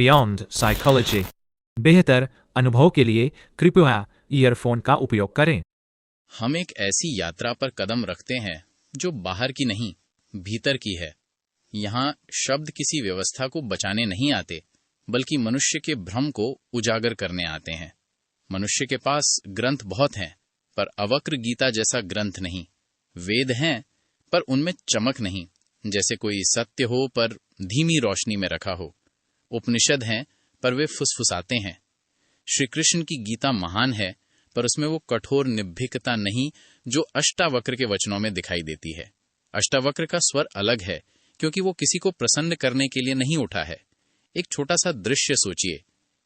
Beyond psychology. बेहतर अनुभव के लिए कृपया ईयरफोन का उपयोग करें। हम एक ऐसी यात्रा पर कदम रखते हैं जो बाहर की नहीं, भीतर की है। यहाँ शब्द किसी व्यवस्था को बचाने नहीं आते, बल्कि मनुष्य के भ्रम को उजागर करने आते हैं। मनुष्य के पास ग्रंथ बहुत हैं, पर अवक्र गीता जैसा ग्रंथ नहीं। वेद हैं, पर उनमें चमक नहीं, जैसे कोई सत्य हो पर धीमी रोशनी में रखा हो। उपनिषद हैं, पर वे फुसफुसाते हैं। श्री कृष्ण की गीता महान है, पर उसमें वो कठोर निर्भीकता नहीं जो अष्टावक्र के वचनों में दिखाई देती है। अष्टावक्र का स्वर अलग है, क्योंकि वो किसी को प्रसन्न करने के लिए नहीं उठा है। एक छोटा सा दृश्य सोचिए।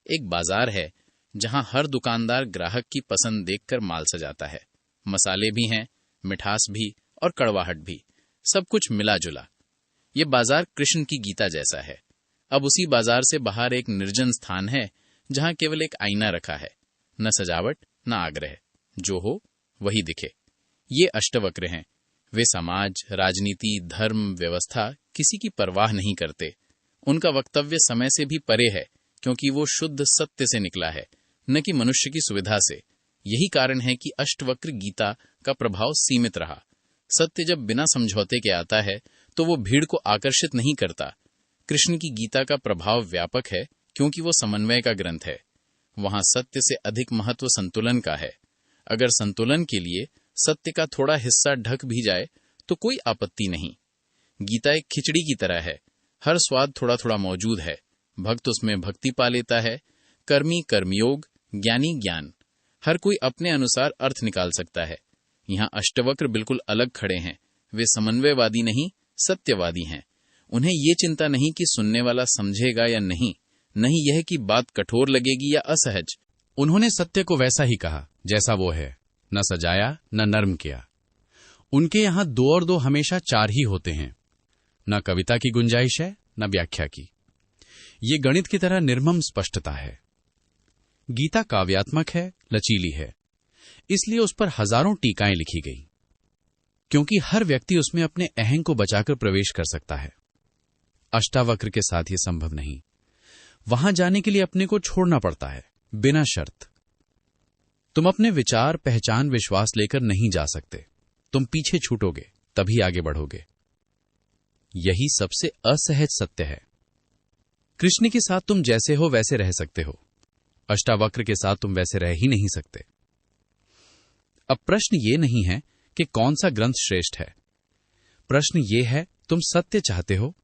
एक बाजार है जहां हर दुकानदार ग्राहक की पसंद देखकर माल सजाता है। मसाले भी हैं, मिठास भी और कड़वाहट भी, सब कुछ मिला जुला। ये बाजार कृष्ण की गीता जैसा है। अब उसी बाजार से बाहर एक निर्जन स्थान है जहां केवल एक आईना रखा है, न सजावट न आग्रह, जो हो वही दिखे। ये अष्टवक्र हैं। वे समाज, राजनीति, धर्म, व्यवस्था किसी की परवाह नहीं करते। उनका वक्तव्य समय से भी परे है, क्योंकि वो शुद्ध सत्य से निकला है, न कि मनुष्य की सुविधा से। यही कारण है कि अष्टवक्र गीता का प्रभाव सीमित रहा। सत्य जब बिना समझौते के आता है तो वो भीड़ को आकर्षित नहीं करता। कृष्ण की गीता का प्रभाव व्यापक है, क्योंकि वो समन्वय का ग्रंथ है। वहां सत्य से अधिक महत्व संतुलन का है। अगर संतुलन के लिए सत्य का थोड़ा हिस्सा ढक भी जाए तो कोई आपत्ति नहीं। गीता एक खिचड़ी की तरह है, हर स्वाद थोड़ा थोड़ा मौजूद है। भक्त उसमें भक्ति पा लेता है, कर्मी कर्मयोग, ज्ञानी ज्ञान। हर कोई अपने अनुसार अर्थ निकाल सकता है। यहाँ अष्टवक्र बिल्कुल अलग खड़े हैं। वे समन्वयवादी नहीं, सत्यवादी हैं। उन्हें ये चिंता नहीं कि सुनने वाला समझेगा या नहीं यह कि बात कठोर लगेगी या असहज। उन्होंने सत्य को वैसा ही कहा जैसा वो है, न सजाया न नर्म किया। उनके यहां दो और दो हमेशा चार ही होते हैं। न कविता की गुंजाइश है न व्याख्या की। ये गणित की तरह निर्मम स्पष्टता है। गीता काव्यात्मक है, लचीली है, इसलिए उस पर हजारों टीकाएं लिखी गई, क्योंकि हर व्यक्ति उसमें अपने अहंग को बचाकर प्रवेश कर सकता है। अष्टावक्र के साथ ये संभव नहीं। वहां जाने के लिए अपने को छोड़ना पड़ता है, बिना शर्त। तुम अपने विचार, पहचान, विश्वास लेकर नहीं जा सकते। तुम पीछे छूटोगे, तभी आगे बढ़ोगे। यही सबसे असहज सत्य है। कृष्ण के साथ तुम जैसे हो वैसे रह सकते हो, अष्टावक्र के साथ तुम वैसे रह ही नहीं सकते। अब प्रश्न ये नहीं है कि कौन सा ग्रंथ श्रेष्ठ है। प्रश्न ये है, तुम सत्य चाहते हो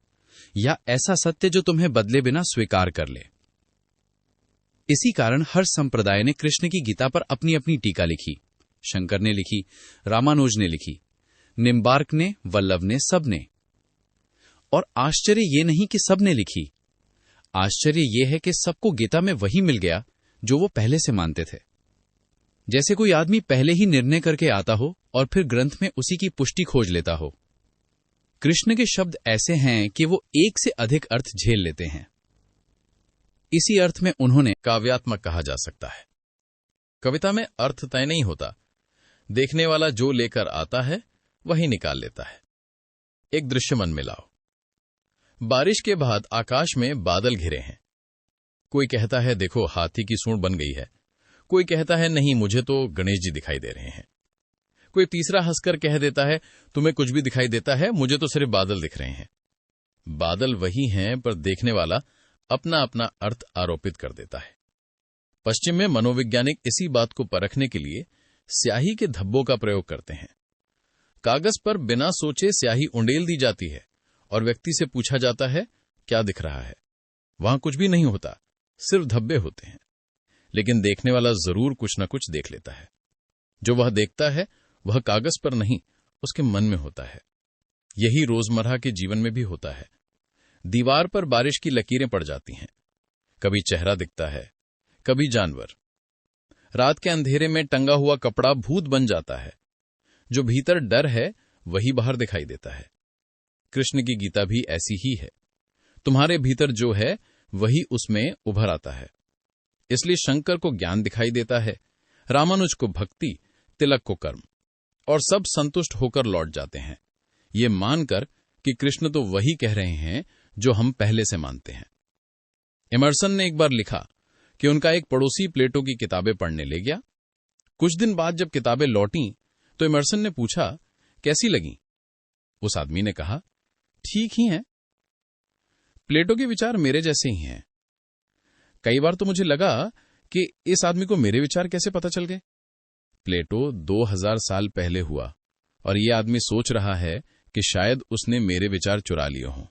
या ऐसा सत्य जो तुम्हें बदले बिना स्वीकार कर ले। इसी कारण हर संप्रदाय ने कृष्ण की गीता पर अपनी अपनी टीका लिखी। शंकर ने लिखी, रामानुज ने लिखी, निम्बार्क ने, वल्लभ ने, सब ने। और आश्चर्य ये नहीं कि सब ने लिखी, आश्चर्य ये है कि सबको गीता में वही मिल गया जो वो पहले से मानते थे। जैसे कोई आदमी पहले ही निर्णय करके आता हो और फिर ग्रंथ में उसी की पुष्टि खोज लेता हो। कृष्ण के शब्द ऐसे हैं कि वो एक से अधिक अर्थ झेल लेते हैं। इसी अर्थ में उन्होंने काव्यात्मक कहा जा सकता है। कविता में अर्थ तय नहीं होता, देखने वाला जो लेकर आता है वही निकाल लेता है। एक दृश्य मन में लाओ। बारिश के बाद आकाश में बादल घिरे हैं। कोई कहता है देखो हाथी की सूंड बन गई है। कोई कहता है नहीं, मुझे तो गणेश जी दिखाई दे रहे हैं। कोई तीसरा हंसकर कह देता है तुम्हें कुछ भी दिखाई देता है, मुझे तो सिर्फ बादल दिख रहे हैं। बादल वही हैं, पर देखने वाला अपना अपना अर्थ आरोपित कर देता है। पश्चिम में मनोवैज्ञानिक इसी बात को परखने के लिए स्याही के धब्बों का प्रयोग करते हैं। कागज पर बिना सोचे स्याही उंडेल दी जाती है और व्यक्ति से पूछा जाता है क्या दिख रहा है। वहां कुछ भी नहीं होता, सिर्फ धब्बे होते हैं। लेकिन देखने वाला जरूर कुछ न कुछ देख लेता है। जो वह देखता है वह कागज पर नहीं, उसके मन में होता है। यही रोजमर्रा के जीवन में भी होता है। दीवार पर बारिश की लकीरें पड़ जाती हैं। कभी चेहरा दिखता है, कभी जानवर। रात के अंधेरे में टंगा हुआ कपड़ा भूत बन जाता है। जो भीतर डर है वही बाहर दिखाई देता है। कृष्ण की गीता भी ऐसी ही है। तुम्हारे भीतर जो है वही उसमें उभर आता है। इसलिए शंकर को ज्ञान दिखाई देता है, रामानुज को भक्ति, तिलक को कर्म, और सब संतुष्ट होकर लौट जाते हैं, ये मानकर कि कृष्ण तो वही कह रहे हैं जो हम पहले से मानते हैं। इमर्सन ने एक बार लिखा कि उनका एक पड़ोसी प्लेटो की किताबें पढ़ने ले गया। कुछ दिन बाद जब किताबें लौटीं तो इमर्सन ने पूछा, कैसी लगी? उस आदमी ने कहा, ठीक ही हैं। प्लेटो के विचार मेरे जैसे ही हैं। कई बार तो मुझे लगा कि इस आदमी को मेरे विचार कैसे पता चल गए। प्लेटो 2000 साल पहले हुआ और यह आदमी सोच रहा है कि शायद उसने मेरे विचार चुरा लिए हों।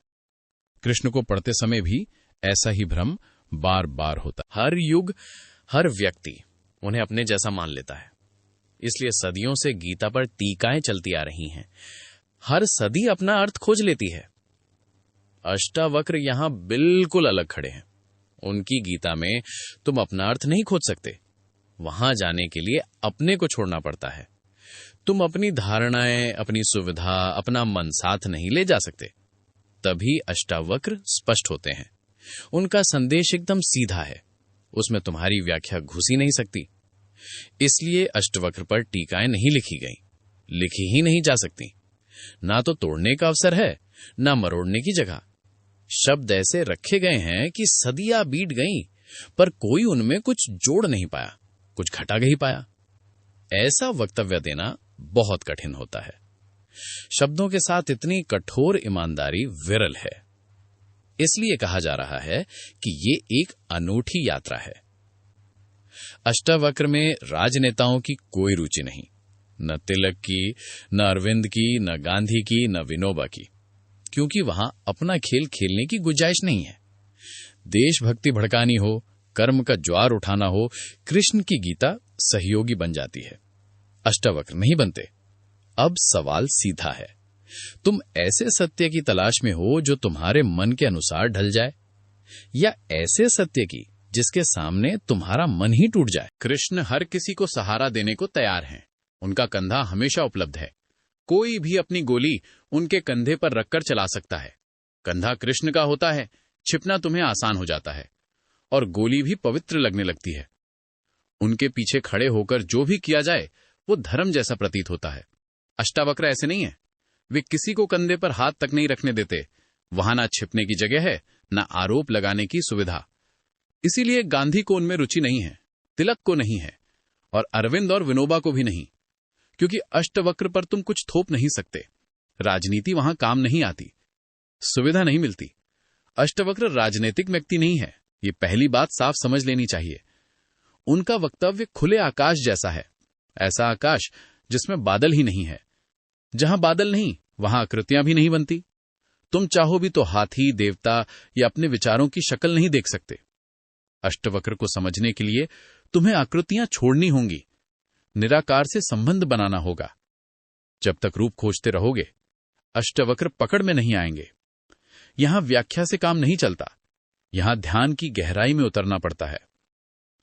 कृष्ण को पढ़ते समय भी ऐसा ही भ्रम बार बार होता। हर युग, हर व्यक्ति उन्हें अपने जैसा मान लेता है। इसलिए सदियों से गीता पर टीकाएं चलती आ रही हैं। हर सदी अपना अर्थ खोज लेती है। अष्टावक्र यहां बिल्कुल अलग खड़े हैं। उनकी गीता में तुम अपना अर्थ नहीं खोज सकते। वहां जाने के लिए अपने को छोड़ना पड़ता है। तुम अपनी धारणाएं, अपनी सुविधा, अपना मन साथ नहीं ले जा सकते। तभी अष्टावक्र स्पष्ट होते हैं। उनका संदेश एकदम सीधा है, उसमें तुम्हारी व्याख्या घुस ही नहीं सकती। इसलिए अष्टवक्र पर टीकाएं नहीं लिखी गई, लिखी ही नहीं जा सकती। ना तो तोड़ने का अवसर है, ना मरोड़ने की जगह। शब्द ऐसे रखे गए हैं कि सदियां बीत गईं, पर कोई उनमें कुछ जोड़ नहीं पाया, कुछ घटा नहीं पाया। ऐसा वक्तव्य देना बहुत कठिन होता है। शब्दों के साथ इतनी कठोर ईमानदारी विरल है। इसलिए कहा जा रहा है कि ये एक अनूठी यात्रा है। अष्टावक्र में राजनेताओं की कोई रुचि नहीं, न तिलक की, न अरविंद की, न गांधी की, न विनोबा की, क्योंकि वहां अपना खेल खेलने की गुंजाइश नहीं है। देशभक्ति भड़कानी हो, कर्म का ज्वार उठाना हो, कृष्ण की गीता सहयोगी बन जाती है, अष्टावक्र नहीं बनते। अब सवाल सीधा है, तुम ऐसे सत्य की तलाश में हो जो तुम्हारे मन के अनुसार ढल जाए, या ऐसे सत्य की जिसके सामने तुम्हारा मन ही टूट जाए? कृष्ण हर किसी को सहारा देने को तैयार हैं। उनका कंधा हमेशा उपलब्ध है। कोई भी अपनी गोली उनके कंधे पर रखकर चला सकता है। कंधा कृष्ण का होता है, छिपना तुम्हें आसान हो जाता है और गोली भी पवित्र लगने लगती है। उनके पीछे खड़े होकर जो भी किया जाए वो धर्म जैसा प्रतीत होता है। अष्टावक्र ऐसे नहीं है। वे किसी को कंधे पर हाथ तक नहीं रखने देते। वहां ना छिपने की जगह है, ना आरोप लगाने की सुविधा। इसीलिए गांधी को उनमें रुचि नहीं है, तिलक को नहीं है, और अरविंद और विनोबा को भी नहीं, क्योंकि अष्टवक्र पर तुम कुछ थोप नहीं सकते। राजनीति वहां काम नहीं आती, सुविधा नहीं मिलती। अष्टवक्र राजनीतिक व्यक्ति नहीं है, ये पहली बात साफ समझ लेनी चाहिए। उनका वक्तव्य खुले आकाश जैसा है, ऐसा आकाश जिसमें बादल ही नहीं है। जहां बादल नहीं वहां आकृतियां भी नहीं बनती। तुम चाहो भी तो हाथी, देवता या अपने विचारों की शक्ल नहीं देख सकते। अष्टवक्र को समझने के लिए तुम्हें आकृतियां छोड़नी होंगी, निराकार से संबंध बनाना होगा। जब तक रूप खोजते रहोगे अष्टवक्र पकड़ में नहीं आएंगे। यहां व्याख्या से काम नहीं चलता, यहां ध्यान की गहराई में उतरना पड़ता है।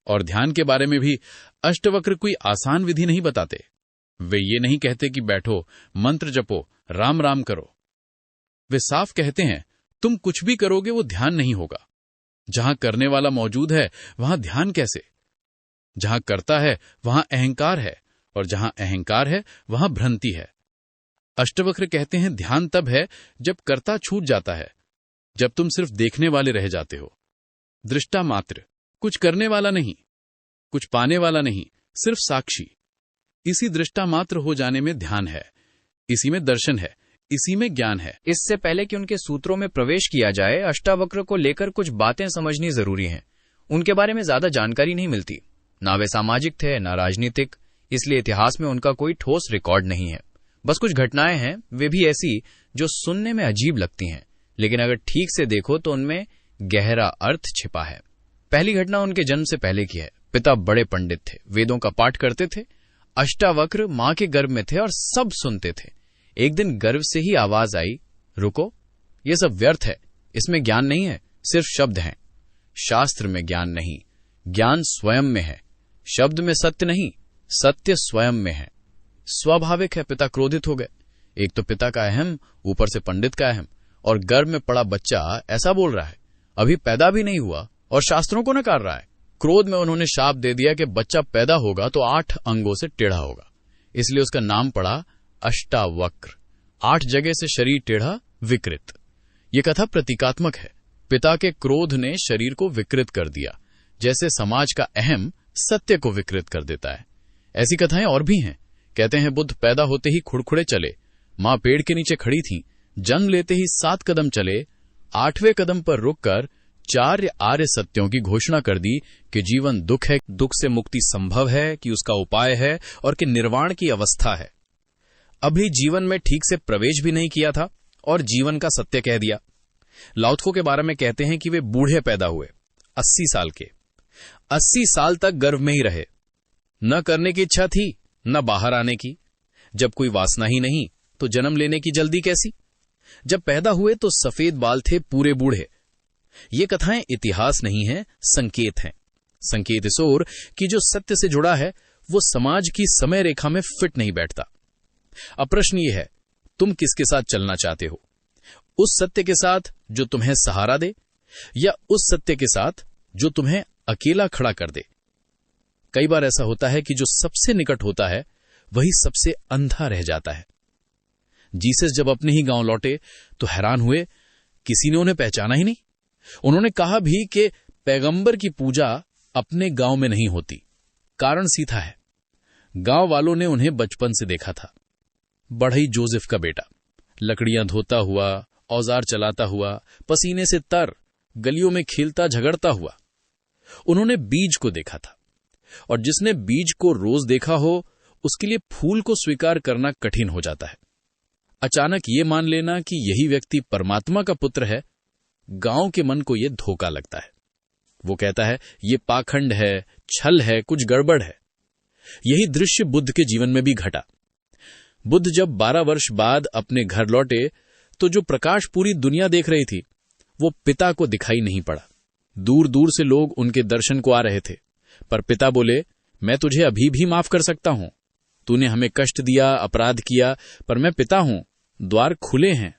और ध्यान के बारे में भी अष्टवक्र कोई आसान विधि नहीं बताते। वे ये नहीं कहते कि बैठो, मंत्र जपो, राम राम करो। वे साफ कहते हैं तुम कुछ भी करोगे वो ध्यान नहीं होगा। जहां करने वाला मौजूद है वहां ध्यान कैसे? जहां करता है वहां अहंकार है, और जहां अहंकार है वहां भ्रांति है। अष्टवक्र कहते हैं ध्यान तब है जब कर्ता छूट जाता है, जब तुम सिर्फ देखने वाले रह जाते हो, दृष्टा मात्र, कुछ करने वाला नहीं, कुछ पाने वाला नहीं, सिर्फ साक्षी। इसी दृष्टा मात्र हो जाने में ध्यान है, इसी में दर्शन है, इसी में ज्ञान है। इससे पहले कि उनके सूत्रों में प्रवेश किया जाए, अष्टावक्र को लेकर कुछ बातें समझनी जरूरी हैं। उनके बारे में ज्यादा जानकारी नहीं मिलती। ना वे सामाजिक थे, ना राजनीतिक, इसलिए इतिहास में उनका कोई ठोस रिकॉर्ड नहीं है। बस कुछ घटनाएं हैं, वे भी ऐसी जो सुनने में अजीब लगती हैं, लेकिन अगर ठीक से देखो तो उनमें गहरा अर्थ छिपा है। पहली घटना उनके जन्म से पहले की है। पिता बड़े पंडित थे, वेदों का पाठ करते थे। अष्टावक्र मां के गर्भ में थे और सब सुनते थे। एक दिन गर्भ से ही आवाज आई, रुको, ये सब व्यर्थ है, इसमें ज्ञान नहीं है, सिर्फ शब्द हैं। शास्त्र में ज्ञान नहीं, ज्ञान स्वयं में है। शब्द में सत्य नहीं, सत्य स्वयं में है। स्वाभाविक है पिता क्रोधित हो गए। एक तो पिता का अहम, ऊपर से पंडित का अहम, और गर्भ में पड़ा बच्चा ऐसा बोल रहा है, अभी पैदा भी नहीं हुआ और शास्त्रों को नकार रहा है। क्रोध में उन्होंने शाप दे दिया कि बच्चा पैदा होगा तो 8 अंगों से टेढ़ा होगा। इसलिए उसका नाम पड़ा अष्टावक्र। 8 जगह से शरीर टेढ़ा, विकृत। ये कथा प्रतीकात्मक है। पिता के क्रोध ने शरीर को विकृत कर दिया, जैसे समाज का अहम सत्य को विकृत कर देता है। ऐसी कथाएं और भी हैं। कहते हैं बुद्ध पैदा होते ही खुड़खुड़े चले, मां पेड़ के नीचे खड़ी थी, जन्म लेते ही 7 कदम चले, 8वें कदम पर रुककर 4 आर्य सत्यों की घोषणा कर दी कि जीवन दुख है, दुख से मुक्ति संभव है, कि उसका उपाय है और कि निर्वाण की अवस्था है। अभी जीवन में ठीक से प्रवेश भी नहीं किया था और जीवन का सत्य कह दिया। लाओत्सो के बारे में कहते हैं कि वे बूढ़े पैदा हुए, 80 साल के। 80 साल तक गर्भ में ही रहे। न करने की इच्छा थी, न बाहर आने की। जब कोई वासना ही नहीं तो जन्म लेने की जल्दी कैसी? जब पैदा हुए तो सफेद बाल थे, पूरे बूढ़े। ये कथाएं इतिहास नहीं है, संकेत हैं। संकेत इस ओर कि जो सत्य से जुड़ा है वो समाज की समय रेखा में फिट नहीं बैठता। अब प्रश्न ये है, तुम किसके साथ चलना चाहते हो? उस सत्य के साथ जो तुम्हें सहारा दे, या उस सत्य के साथ जो तुम्हें अकेला खड़ा कर दे? कई बार ऐसा होता है कि जो सबसे निकट होता है वही सबसे अंधा रह जाता है। जीसस जब अपने ही गांव लौटे तो हैरान हुए, किसी ने उन्हें पहचाना ही नहीं। उन्होंने कहा भी कि पैगंबर की पूजा अपने गांव में नहीं होती। कारण सीधा है, गांव वालों ने उन्हें बचपन से देखा था। बढ़ई जोसेफ का बेटा, लकड़ियां धोता हुआ, औजार चलाता हुआ, पसीने से तर, गलियों में खेलता झगड़ता हुआ। उन्होंने बीज को देखा था, और जिसने बीज को रोज देखा हो उसके लिए फूल को स्वीकार करना कठिन हो जाता है। अचानक ये मान लेना कि यही व्यक्ति परमात्मा का पुत्र है, गांव के मन को यह धोखा लगता है। वो कहता है ये पाखंड है, छल है, कुछ गड़बड़ है। यही दृश्य बुद्ध के जीवन में भी घटा। बुद्ध जब 12 वर्ष बाद अपने घर लौटे तो जो प्रकाश पूरी दुनिया देख रही थी वो पिता को दिखाई नहीं पड़ा। दूर दूर से लोग उनके दर्शन को आ रहे थे, पर पिता बोले, मैं तुझे अभी भी माफ कर सकता हूं। तूने हमें कष्ट दिया, अपराध किया, पर मैं पिता हूं, द्वार खुले हैं।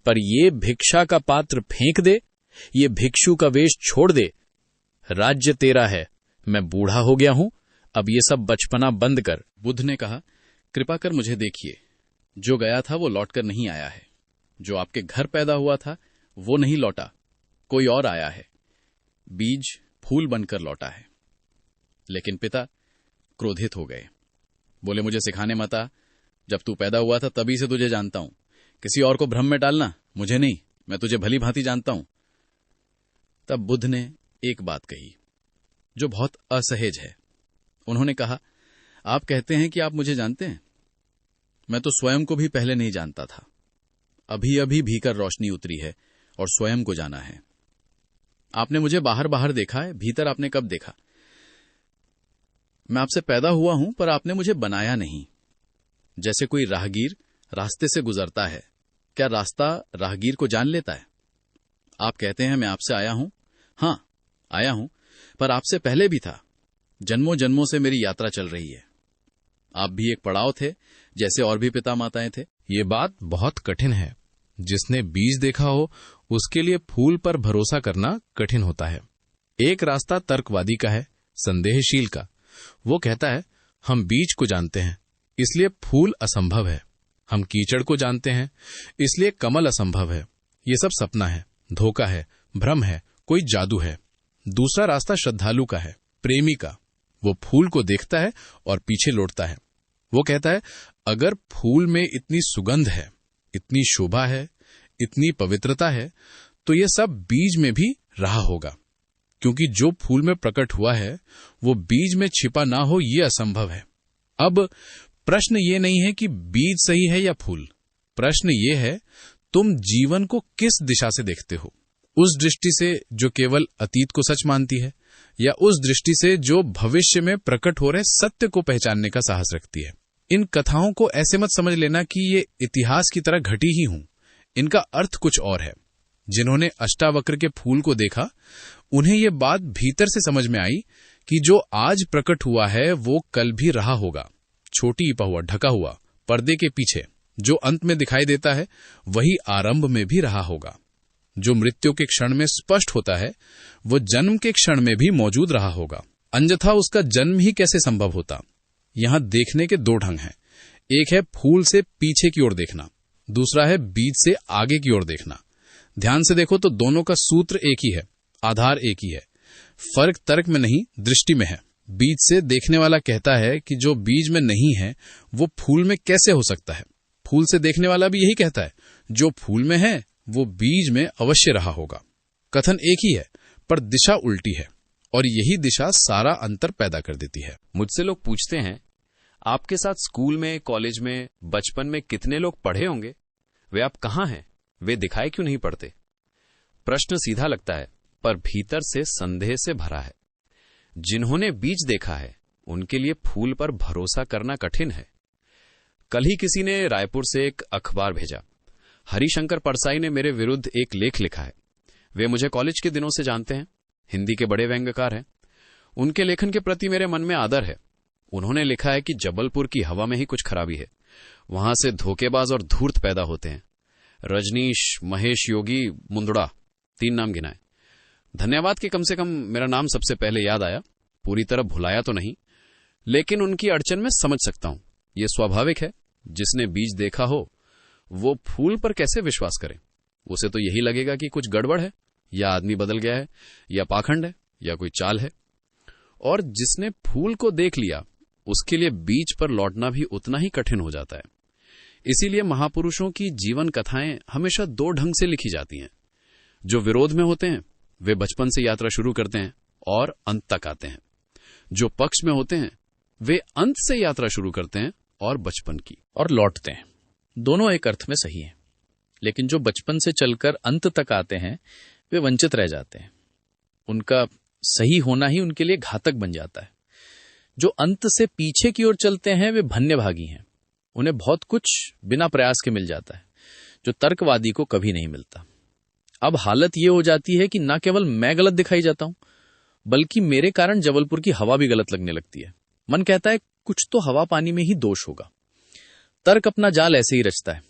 पर ये भिक्षा का पात्र फेंक दे, ये भिक्षु का वेश छोड़ दे। राज्य तेरा है, मैं बूढ़ा हो गया हूं, अब ये सब बचपना बंद कर। बुद्ध ने कहा, कृपा कर मुझे देखिए, जो गया था वो लौटकर नहीं आया है। जो आपके घर पैदा हुआ था वो नहीं लौटा, कोई और आया है। बीज फूल बनकर लौटा है। लेकिन पिता क्रोधित हो गए, बोले, मुझे सिखाने मत आ। जब तू पैदा हुआ था तभी से तुझे जानता हूं। किसी और को भ्रम में डालना, मुझे नहीं, मैं तुझे भली भांति जानता हूं। तब बुद्ध ने एक बात कही जो बहुत असहज है। उन्होंने कहा, आप कहते हैं कि आप मुझे जानते हैं, मैं तो स्वयं को भी पहले नहीं जानता था। अभी अभी भीतर रोशनी उतरी है और स्वयं को जाना है। आपने मुझे बाहर बाहर देखा है, भीतर आपने कब देखा? मैं आपसे पैदा हुआ हूं, पर आपने मुझे बनाया नहीं। जैसे कोई राहगीर रास्ते से गुजरता है, क्या रास्ता राहगीर को जान लेता है? आप कहते हैं मैं आपसे आया हूं। हां, आया हूं, पर आपसे पहले भी था। जन्मों जन्मों से मेरी यात्रा चल रही है। आप भी एक पड़ाव थे, जैसे और भी पिता माताएं थे। ये बात बहुत कठिन है। जिसने बीज देखा हो उसके लिए फूल पर भरोसा करना कठिन होता है। एक रास्ता तर्कवादी का है, संदेहशील का। वो कहता है, हम बीज को जानते हैं, इसलिए फूल असंभव है। हम कीचड़ को जानते हैं, इसलिए कमल असंभव है। ये सब सपना है, धोखा है, भ्रम है, कोई जादू है। दूसरा रास्ता श्रद्धालु का है, प्रेमी का। वो फूल को देखता है और पीछे लौटता है। वो कहता है, अगर फूल में इतनी सुगंध है, इतनी शोभा है, इतनी पवित्रता है, तो ये सब बीज में भी रहा होगा। क्योंकि जो फूल में प्रकट हुआ है वो बीज में छिपा ना हो, ये असंभव है। अब प्रश्न ये नहीं है कि बीज सही है या फूल। प्रश्न ये है, तुम जीवन को किस दिशा से देखते हो? उस दृष्टि से जो केवल अतीत को सच मानती है, या उस दृष्टि से जो भविष्य में प्रकट हो रहे सत्य को पहचानने का साहस रखती है? इन कथाओं को ऐसे मत समझ लेना कि ये इतिहास की तरह घटी ही हूं। इनका अर्थ कुछ और है। जिन्होंने अष्टावक्र के फूल को देखा, उन्हें ये बात भीतर से समझ में आई कि जो आज प्रकट हुआ है वो कल भी रहा होगा, छोटी पहुआ, ढका हुआ, पर्दे के पीछे। जो अंत में दिखाई देता है वही आरंभ में भी रहा होगा। जो मृत्यु के क्षण में स्पष्ट होता है वो जन्म के क्षण में भी मौजूद रहा होगा, अन्यथा उसका जन्म ही कैसे संभव होता। यहां देखने के दो ढंग हैं। एक है फूल से पीछे की ओर देखना, दूसरा है बीज से आगे की ओर देखना। ध्यान से देखो तो दोनों का सूत्र एक ही है, आधार एक ही है। फर्क तर्क में नहीं, दृष्टि में है। बीज से देखने वाला कहता है कि जो बीज में नहीं है वो फूल में कैसे हो सकता है। फूल से देखने वाला भी यही कहता है, जो फूल में है वो बीज में अवश्य रहा होगा। कथन एक ही है पर दिशा उल्टी है, और यही दिशा सारा अंतर पैदा कर देती है। मुझसे लोग पूछते हैं, आपके साथ स्कूल में, कॉलेज में, बचपन में कितने लोग पढ़े होंगे? वे आप कहां हैं? वे दिखाई क्यों नहीं पड़ते? प्रश्न सीधा लगता है, पर भीतर से संदेह से भरा है। जिन्होंने बीज देखा है उनके लिए फूल पर भरोसा करना कठिन है। कल ही किसी ने रायपुर से एक अखबार भेजा। हरिशंकर परसाई ने मेरे विरुद्ध एक लेख लिखा है। वे मुझे कॉलेज के दिनों से जानते हैं, हिंदी के बड़े व्यंग्यकार हैं। उनके लेखन के प्रति मेरे मन में आदर है। उन्होंने लिखा है कि जबलपुर की हवा में ही कुछ खराबी है। वहां से धोखेबाज और धूर्त पैदा होते हैं। रजनीश, महेश योगी, मुंदड़ा, 3 नाम गिनाए। धन्यवाद कि कम से कम मेरा नाम सबसे पहले याद आया। पूरी तरह भुलाया तो नहीं, लेकिन उनकी अड़चन में समझ सकता हूं। यह स्वाभाविक है, जिसने बीज देखा हो वो फूल पर कैसे विश्वास करे? उसे तो यही लगेगा कि कुछ गड़बड़ है, या आदमी बदल गया है, या पाखंड है, या कोई चाल है। और जिसने फूल को देख लिया उसके लिए बीज पर लौटना भी उतना ही कठिन हो जाता है। इसीलिए महापुरुषों की जीवन कथाएं हमेशा 2 ढंग से लिखी जाती हैं। जो विरोध में होते हैं वे बचपन से यात्रा शुरू करते हैं और अंत तक आते हैं। जो पक्ष में होते हैं वे अंत से यात्रा शुरू करते हैं और बचपन की और लौटते हैं। दोनों एक अर्थ में सही हैं, लेकिन जो बचपन से चलकर अंत तक आते हैं वे वंचित रह जाते हैं। उनका सही होना ही उनके लिए घातक बन जाता है। जो अंत से पीछे की ओर चलते हैं वे भन्यभागी हैं। उन्हें बहुत कुछ बिना प्रयास के मिल जाता है, जो तर्कवादी को कभी नहीं मिलता। अब हालत यह हो जाती है कि न केवल मैं गलत दिखाई जाता हूं, बल्कि मेरे कारण जबलपुर की हवा भी गलत लगने लगती है। मन कहता है कुछ तो हवा पानी में ही दोष होगा। तर्क अपना जाल ऐसे ही रचता है,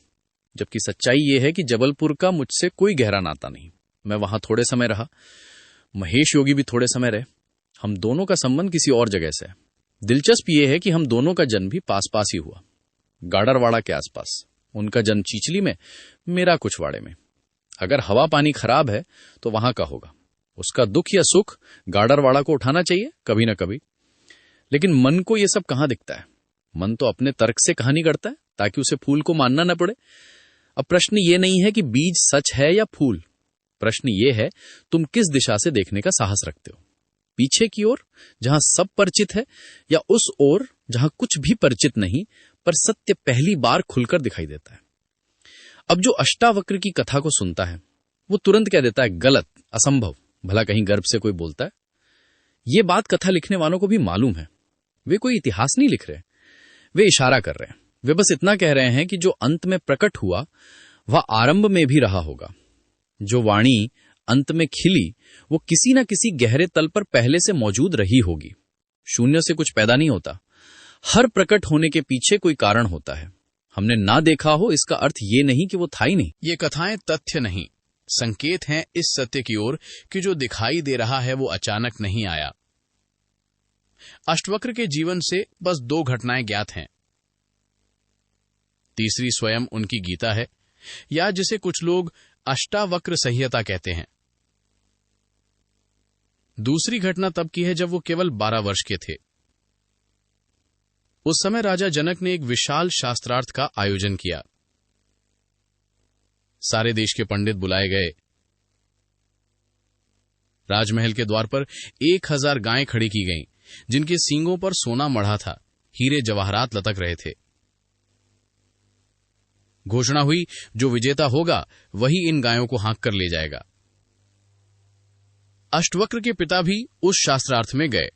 जबकि सच्चाई यह है कि जबलपुर का मुझसे कोई गहरा नाता नहीं। मैं वहां थोड़े समय रहा, महेश योगी भी थोड़े समय रहे। हम दोनों का संबंध किसी और जगह से है। दिलचस्प यह है कि हम दोनों का जन्म भी पास पास ही हुआ, गाडरवाड़ा के आसपास। उनका जन्म चीचली में, मेरा कुछवाड़े में। अगर हवा पानी खराब है तो वहां का होगा। उसका दुख या सुख गाडरवाड़ा को उठाना चाहिए कभी ना कभी। लेकिन मन को यह सब कहां दिखता है? मन तो अपने तर्क से कहानी करता है ताकि उसे फूल को मानना न पड़े। अब प्रश्न ये नहीं है कि बीज सच है या फूल। प्रश्न ये है, तुम किस दिशा से देखने का साहस रखते हो? पीछे की ओर जहां सब परिचित है, या उस ओर जहां कुछ भी परिचित नहीं पर सत्य पहली बार खुलकर दिखाई देता है? अब जो अष्टावक्र की कथा को सुनता है वो तुरंत कह देता है गलत, असंभव। भला कहीं गर्भ से कोई बोलता है? ये बात कथा लिखने वालों को भी मालूम है। वे कोई इतिहास नहीं लिख रहे, वे इशारा कर रहे हैं। वे बस इतना कह रहे हैं कि जो अंत में प्रकट हुआ वह आरंभ में भी रहा होगा। जो वाणी अंत में खिली वो किसी न किसी गहरे तल पर पहले से मौजूद रही होगी। शून्य से कुछ पैदा नहीं होता। हर प्रकट होने के पीछे कोई कारण होता है। हमने ना देखा हो इसका अर्थ ये नहीं कि वो था ही नहीं। ये कथाएं तथ्य नहीं, संकेत हैं इस सत्य की ओर कि जो दिखाई दे रहा है वो अचानक नहीं आया। अष्टवक्र के जीवन से बस 2 घटनाएं ज्ञात हैं। तीसरी स्वयं उनकी गीता है, या जिसे कुछ लोग अष्टावक्र संहिता कहते हैं। दूसरी घटना तब की है जब वो केवल 12 वर्ष के थे। उस समय राजा जनक ने एक विशाल शास्त्रार्थ का आयोजन किया। सारे देश के पंडित बुलाए गए। राजमहल के द्वार पर 1000 गायें खड़ी की गईं, जिनके सींगों पर सोना मढ़ा था, हीरे जवाहरात लटक रहे थे। घोषणा हुई, जो विजेता होगा वही इन गायों को हाँक कर ले जाएगा। अष्टवक्र के पिता भी उस शास्त्रार्थ में गए।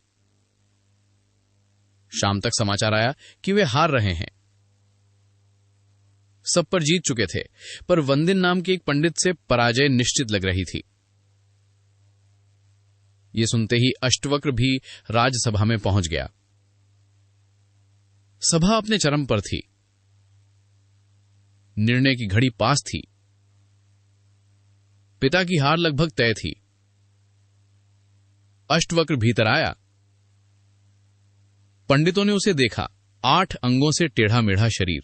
शाम तक समाचार आया कि वे हार रहे हैं। सब पर जीत चुके थे, पर वंदिन नाम के एक पंडित से पराजय निश्चित लग रही थी। ये सुनते ही अष्टवक्र भी राजसभा में पहुंच गया। सभा अपने चरम पर थी। निर्णय की घड़ी पास थी। पिता की हार लगभग तय थी। अष्टवक्र भीतर आया। पंडितों ने उसे देखा। 8 अंगों से टेढ़ा मेढ़ा शरीर।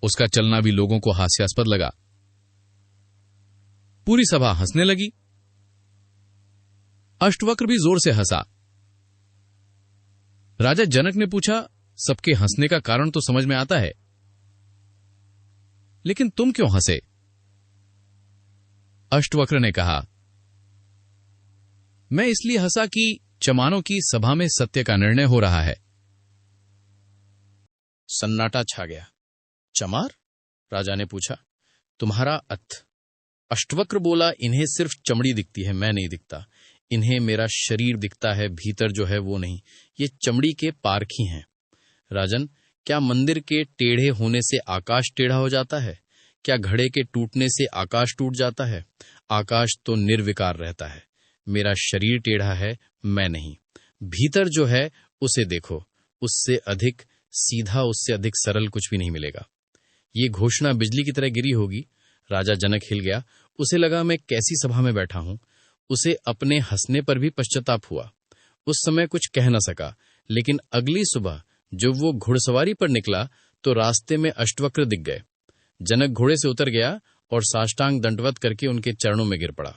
उसका चलना भी लोगों को हास्यास्पद लगा। पूरी सभा हंसने लगी। अष्टवक्र भी जोर से हंसा। राजा जनक ने पूछा, सबके हंसने का कारण तो समझ में आता है, लेकिन तुम क्यों हंसे? अष्टवक्र ने कहा, मैं इसलिए हंसा कि चमारों की सभा में सत्य का निर्णय हो रहा है। सन्नाटा छा गया। चमार? राजा ने पूछा। तुम्हारा अर्थ? अष्टवक्र बोला, इन्हें सिर्फ चमड़ी दिखती है, मैं नहीं दिखता। इन्हें मेरा शरीर दिखता है, भीतर जो है वो नहीं। ये चमड़ी के पारखी हैं। राजन, क्या मंदिर के टेढ़े होने से आकाश टेढ़ा हो जाता है? क्या घड़े के टूटने से आकाश टूट जाता है? आकाश तो निर्विकार रहता है। मेरा शरीर टेढ़ा है, मैं नहीं। भीतर जो है उसे देखो, उससे अधिक सीधा, उससे अधिक सरल कुछ भी नहीं मिलेगा। ये घोषणा बिजली की तरह गिरी होगी। राजा जनक हिल गया। उसे लगा, मैं कैसी सभा में बैठा हूं। उसे अपने हंसने पर भी पश्चाताप हुआ। उस समय कुछ कह न सका, लेकिन अगली सुबह जब वो घुड़सवारी पर निकला तो रास्ते में अष्टवक्र दिख गए। जनक घोड़े से उतर गया और साष्टांग दंडवत करके उनके चरणों में गिर पड़ा।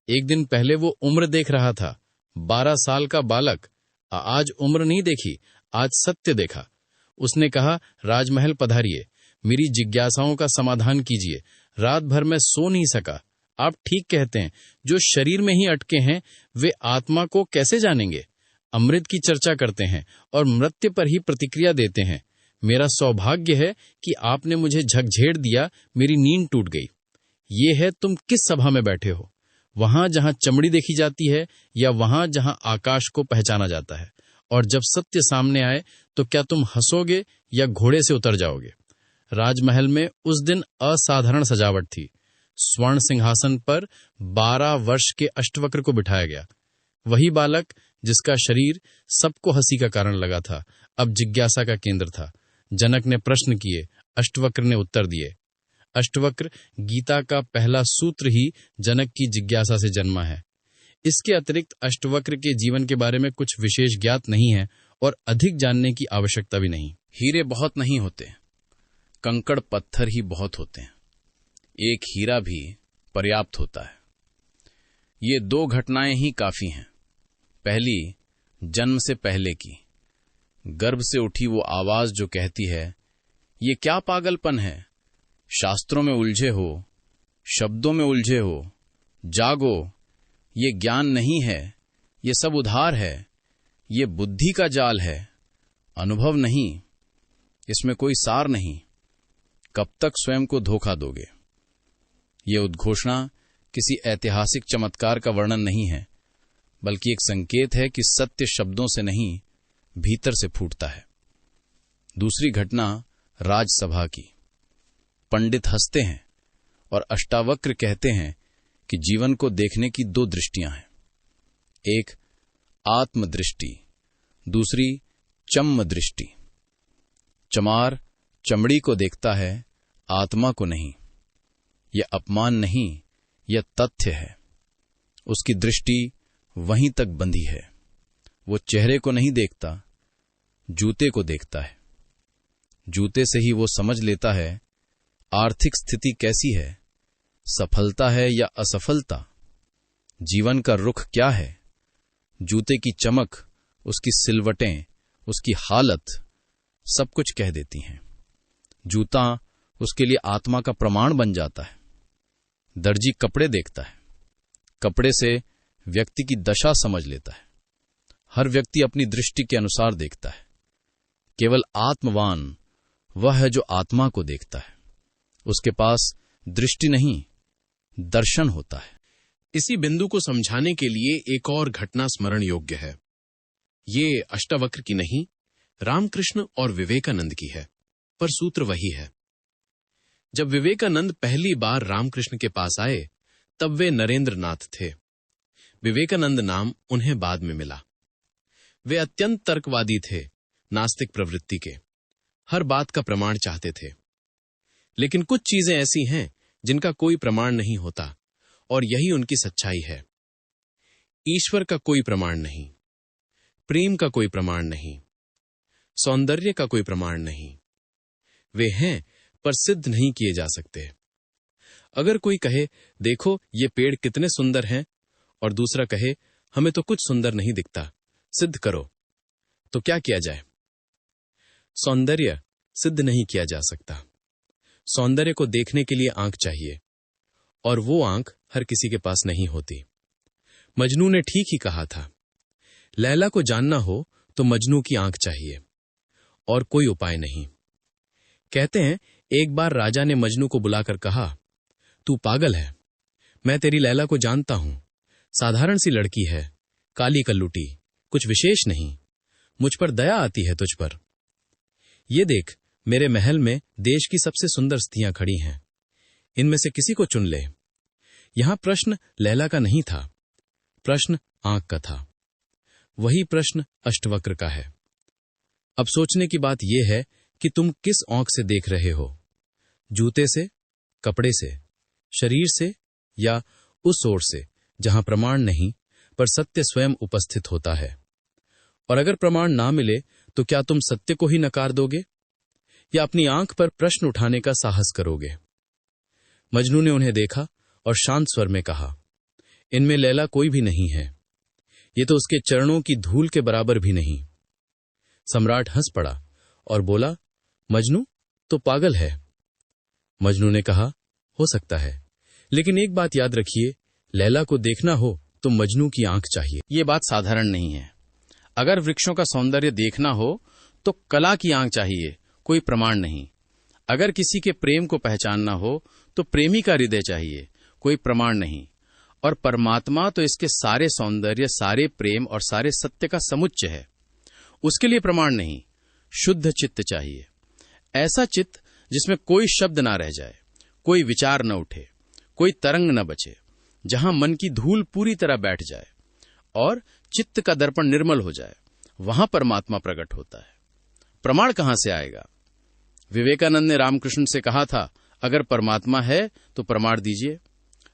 एक दिन पहले वो उम्र देख रहा था, 12 साल का बालक। आज उम्र नहीं देखी, आज सत्य देखा। उसने कहा, राजमहल पधारिए, मेरी जिज्ञासाओं का समाधान कीजिए। रात भर मैं सो नहीं सका। आप ठीक कहते हैं, जो शरीर में ही अटके हैं वे आत्मा को कैसे जानेंगे? अमृत की चर्चा करते हैं और मृत्यु पर ही प्रतिक्रिया देते हैं। मेरा सौभाग्य है कि आपने मुझे झकझेर दिया, मेरी नींद टूट गई। ये है, तुम किस सभा में बैठे हो? वहां जहां चमड़ी देखी जाती है या वहां जहां आकाश को पहचाना जाता है? और जब सत्य सामने आए तो क्या तुम हंसोगे या घोड़े से उतर जाओगे? राजमहल में उस दिन असाधारण सजावट थी। स्वर्ण सिंहासन पर 12 वर्ष के अष्टवक्र को बिठाया गया। वही बालक जिसका शरीर सबको हंसी का कारण लगा था, अब जिज्ञासा का केंद्र था। जनक ने प्रश्न किए, अष्टवक्र ने उत्तर दिए। अष्टवक्र गीता का पहला सूत्र ही जनक की जिज्ञासा से जन्मा है। इसके अतिरिक्त अष्टवक्र के जीवन के बारे में कुछ विशेष ज्ञात नहीं है और अधिक जानने की आवश्यकता भी नहीं। हीरे बहुत नहीं होते, कंकड़ पत्थर ही बहुत होते हैं। एक हीरा भी पर्याप्त होता है। ये 2 घटनाएं ही काफी हैं। पहली, जन्म से पहले की, गर्भ से उठी वो आवाज जो कहती है, ये क्या पागलपन है? शास्त्रों में उलझे हो, शब्दों में उलझे हो, जागो, ये ज्ञान नहीं है, ये सब उधार है, ये बुद्धि का जाल है, अनुभव नहीं, इसमें कोई सार नहीं, कब तक स्वयं को धोखा दोगे? ये उद्घोषणा किसी ऐतिहासिक चमत्कार का वर्णन नहीं है, बल्कि एक संकेत है कि सत्य शब्दों से नहीं, भीतर से फूटता है। दूसरी घटना, राजसभा की। पंडित हंसते हैं और अष्टावक्र कहते हैं कि जीवन को देखने की 2 दृष्टियां हैं। एक आत्मदृष्टि, दूसरी चम्म दृष्टि। चमार चमड़ी को देखता है, आत्मा को नहीं। यह अपमान नहीं, यह तथ्य है। उसकी दृष्टि वहीं तक बंधी है। वो चेहरे को नहीं देखता, जूते को देखता है। जूते से ही वो समझ लेता है आर्थिक स्थिति कैसी है, सफलता है या असफलता, जीवन का रुख क्या है। जूते की चमक, उसकी सिलवटें, उसकी हालत सब कुछ कह देती हैं। जूता उसके लिए आत्मा का प्रमाण बन जाता है। दर्जी कपड़े देखता है, कपड़े से व्यक्ति की दशा समझ लेता है। हर व्यक्ति अपनी दृष्टि के अनुसार देखता है। केवल आत्मवान वह है जो आत्मा को देखता है। उसके पास दृष्टि नहीं, दर्शन होता है। इसी बिंदु को समझाने के लिए एक और घटना स्मरण योग्य है। ये अष्टावक्र की नहीं, रामकृष्ण और विवेकानंद की है, पर सूत्र वही है। जब विवेकानंद पहली बार रामकृष्ण के पास आए, तब वे नरेंद्र नाथ थे। विवेकानंद नाम उन्हें बाद में मिला। वे अत्यंत तर्कवादी थे, नास्तिक प्रवृत्ति के, हर बात का प्रमाण चाहते थे। लेकिन कुछ चीजें ऐसी हैं जिनका कोई प्रमाण नहीं होता, और यही उनकी सच्चाई है। ईश्वर का कोई प्रमाण नहीं, प्रेम का कोई प्रमाण नहीं, सौंदर्य का कोई प्रमाण नहीं। वे हैं पर सिद्ध नहीं किए जा सकते। अगर कोई कहे देखो ये पेड़ कितने सुंदर हैं, और दूसरा कहे हमें तो कुछ सुंदर नहीं दिखता, सिद्ध करो, तो क्या किया जाए? सौंदर्य सिद्ध नहीं किया जा सकता। सौंदर्य को देखने के लिए आंख चाहिए, और वो आंख हर किसी के पास नहीं होती। मजनू ने ठीक ही कहा था, लैला को जानना हो तो मजनू की आंख चाहिए, और कोई उपाय नहीं। कहते हैं एक बार राजा ने मजनू को बुलाकर कहा, तू पागल है, मैं तेरी लैला को जानता हूं, साधारण सी लड़की है, काली कल्लुटी, कुछ विशेष नहीं, मुझ पर दया आती है तुझ पर। ये देख, मेरे महल में देश की सबसे सुंदर स्त्रियां खड़ी हैं, इनमें से किसी को चुन ले। यहां प्रश्न लैला का नहीं था, प्रश्न आंख का था। वही प्रश्न अष्टवक्र का है। अब सोचने की बात यह है कि तुम किस आंख से देख रहे हो, जूते से, कपड़े से, शरीर से, या उस ओर से जहां प्रमाण नहीं पर सत्य स्वयं उपस्थित होता है। और अगर प्रमाण ना मिले तो क्या तुम सत्य को ही नकार दोगे, या अपनी आंख पर प्रश्न उठाने का साहस करोगे? मजनू ने उन्हें देखा और शांत स्वर में कहा, इनमें लैला कोई भी नहीं है, ये तो उसके चरणों की धूल के बराबर भी नहीं। सम्राट हंस पड़ा और बोला, मजनू तो पागल है। मजनू ने कहा, हो सकता है, लेकिन एक बात याद रखिए, लैला को देखना हो तो मजनू की आंख चाहिए। ये बात साधारण नहीं है। अगर वृक्षों का सौंदर्य देखना हो तो कला की आंख चाहिए, कोई प्रमाण नहीं। अगर किसी के प्रेम को पहचानना हो तो प्रेमी का हृदय चाहिए, कोई प्रमाण नहीं। और परमात्मा तो इसके सारे सौंदर्य, सारे प्रेम और सारे सत्य का समुच्चय है, उसके लिए प्रमाण नहीं, शुद्ध चित्त चाहिए। ऐसा चित्त जिसमें कोई शब्द ना रह जाए, कोई विचार न उठे, कोई तरंग न बचे, जहां मन की धूल पूरी तरह बैठ जाए और चित्त का दर्पण निर्मल हो जाए, वहां परमात्मा प्रकट होता है। प्रमाण कहां से आएगा? विवेकानंद ने रामकृष्ण से कहा था, अगर परमात्मा है तो प्रमाण दीजिए।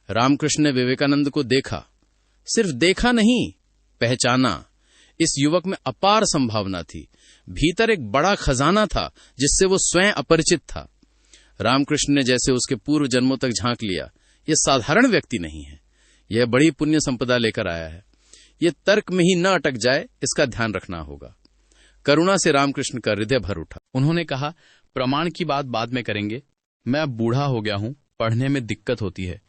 रामकृष्ण ने विवेकानंद को देखा, सिर्फ देखा नहीं, पहचाना। इस युवक में अपार संभावना थी, भीतर एक बड़ा खजाना था जिससे वो स्वयं अपरिचित था। रामकृष्ण ने जैसे उसके पूर्व जन्मों तक झांक लिया, यह साधारण व्यक्ति नहीं है, यह बड़ी पुण्य संपदा लेकर आया है। यह तर्क में ही न अटक जाए, इसका ध्यान रखना होगा। करुणा से रामकृष्ण का हृदय भर उठा। उन्होंने कहा, प्रमाण की बात बाद में करेंगे, मैं अब बूढ़ा हो गया हूं, पढ़ने में दिक्कत होती है।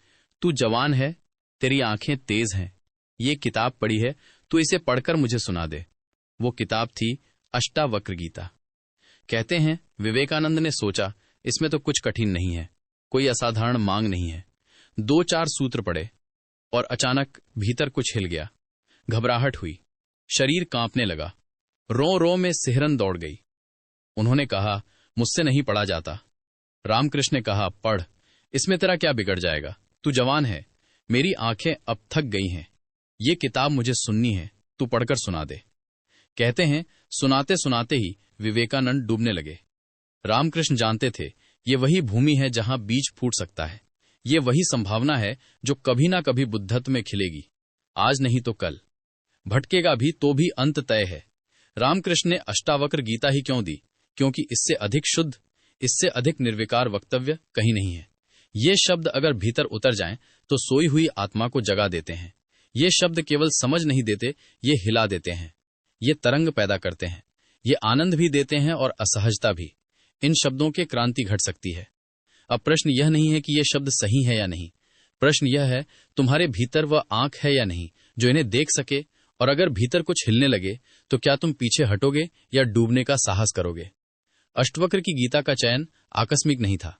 तू जवान है, तेरी आंखें तेज हैं, ये किताब पढ़ी है, तू इसे पढ़कर मुझे सुना दे। वो किताब थी अष्टावक्र गीता। कहते हैं विवेकानंद ने सोचा, इसमें तो कुछ कठिन नहीं है, कोई असाधारण मांग नहीं है। 2-4 सूत्र पढ़े और अचानक भीतर कुछ हिल गया, घबराहट हुई, शरीर कांपने लगा, रो में सिहरन दौड़ गई। उन्होंने कहा, मुझसे नहीं पढ़ा जाता। रामकृष्ण ने कहा, पढ़, इसमें तेरा क्या बिगड़ जाएगा, तू जवान है, मेरी आंखें अब थक गई हैं, ये किताब मुझे सुननी है, तू पढ़कर सुना दे। कहते हैं सुनाते सुनाते ही विवेकानंद डूबने लगे। रामकृष्ण जानते थे ये वही भूमि है जहां बीज फूट सकता है, ये वही संभावना है जो कभी ना कभी बुद्धत्व में खिलेगी, आज नहीं तो कल, भटकेगा भी तो भी अंत तय है। रामकृष्ण ने अष्टावक्र गीता ही क्यों दी? क्योंकि इससे अधिक शुद्ध, इससे अधिक निर्विकार वक्तव्य कहीं नहीं है। ये शब्द अगर भीतर उतर जाएं तो सोई हुई आत्मा को जगा देते हैं। ये शब्द केवल समझ नहीं देते, ये हिला देते हैं, ये तरंग पैदा करते हैं, ये आनंद भी देते हैं और असहजता भी। इन शब्दों के क्रांति घट सकती है। अब प्रश्न यह नहीं है कि ये शब्द सही है या नहीं, प्रश्न यह है तुम्हारे भीतर वह आंख है या नहीं जो इन्हें देख सके, और अगर भीतर कुछ हिलने लगे तो क्या तुम पीछे हटोगे या डूबने का साहस करोगे? अष्टवक्र की गीता का चयन आकस्मिक नहीं था,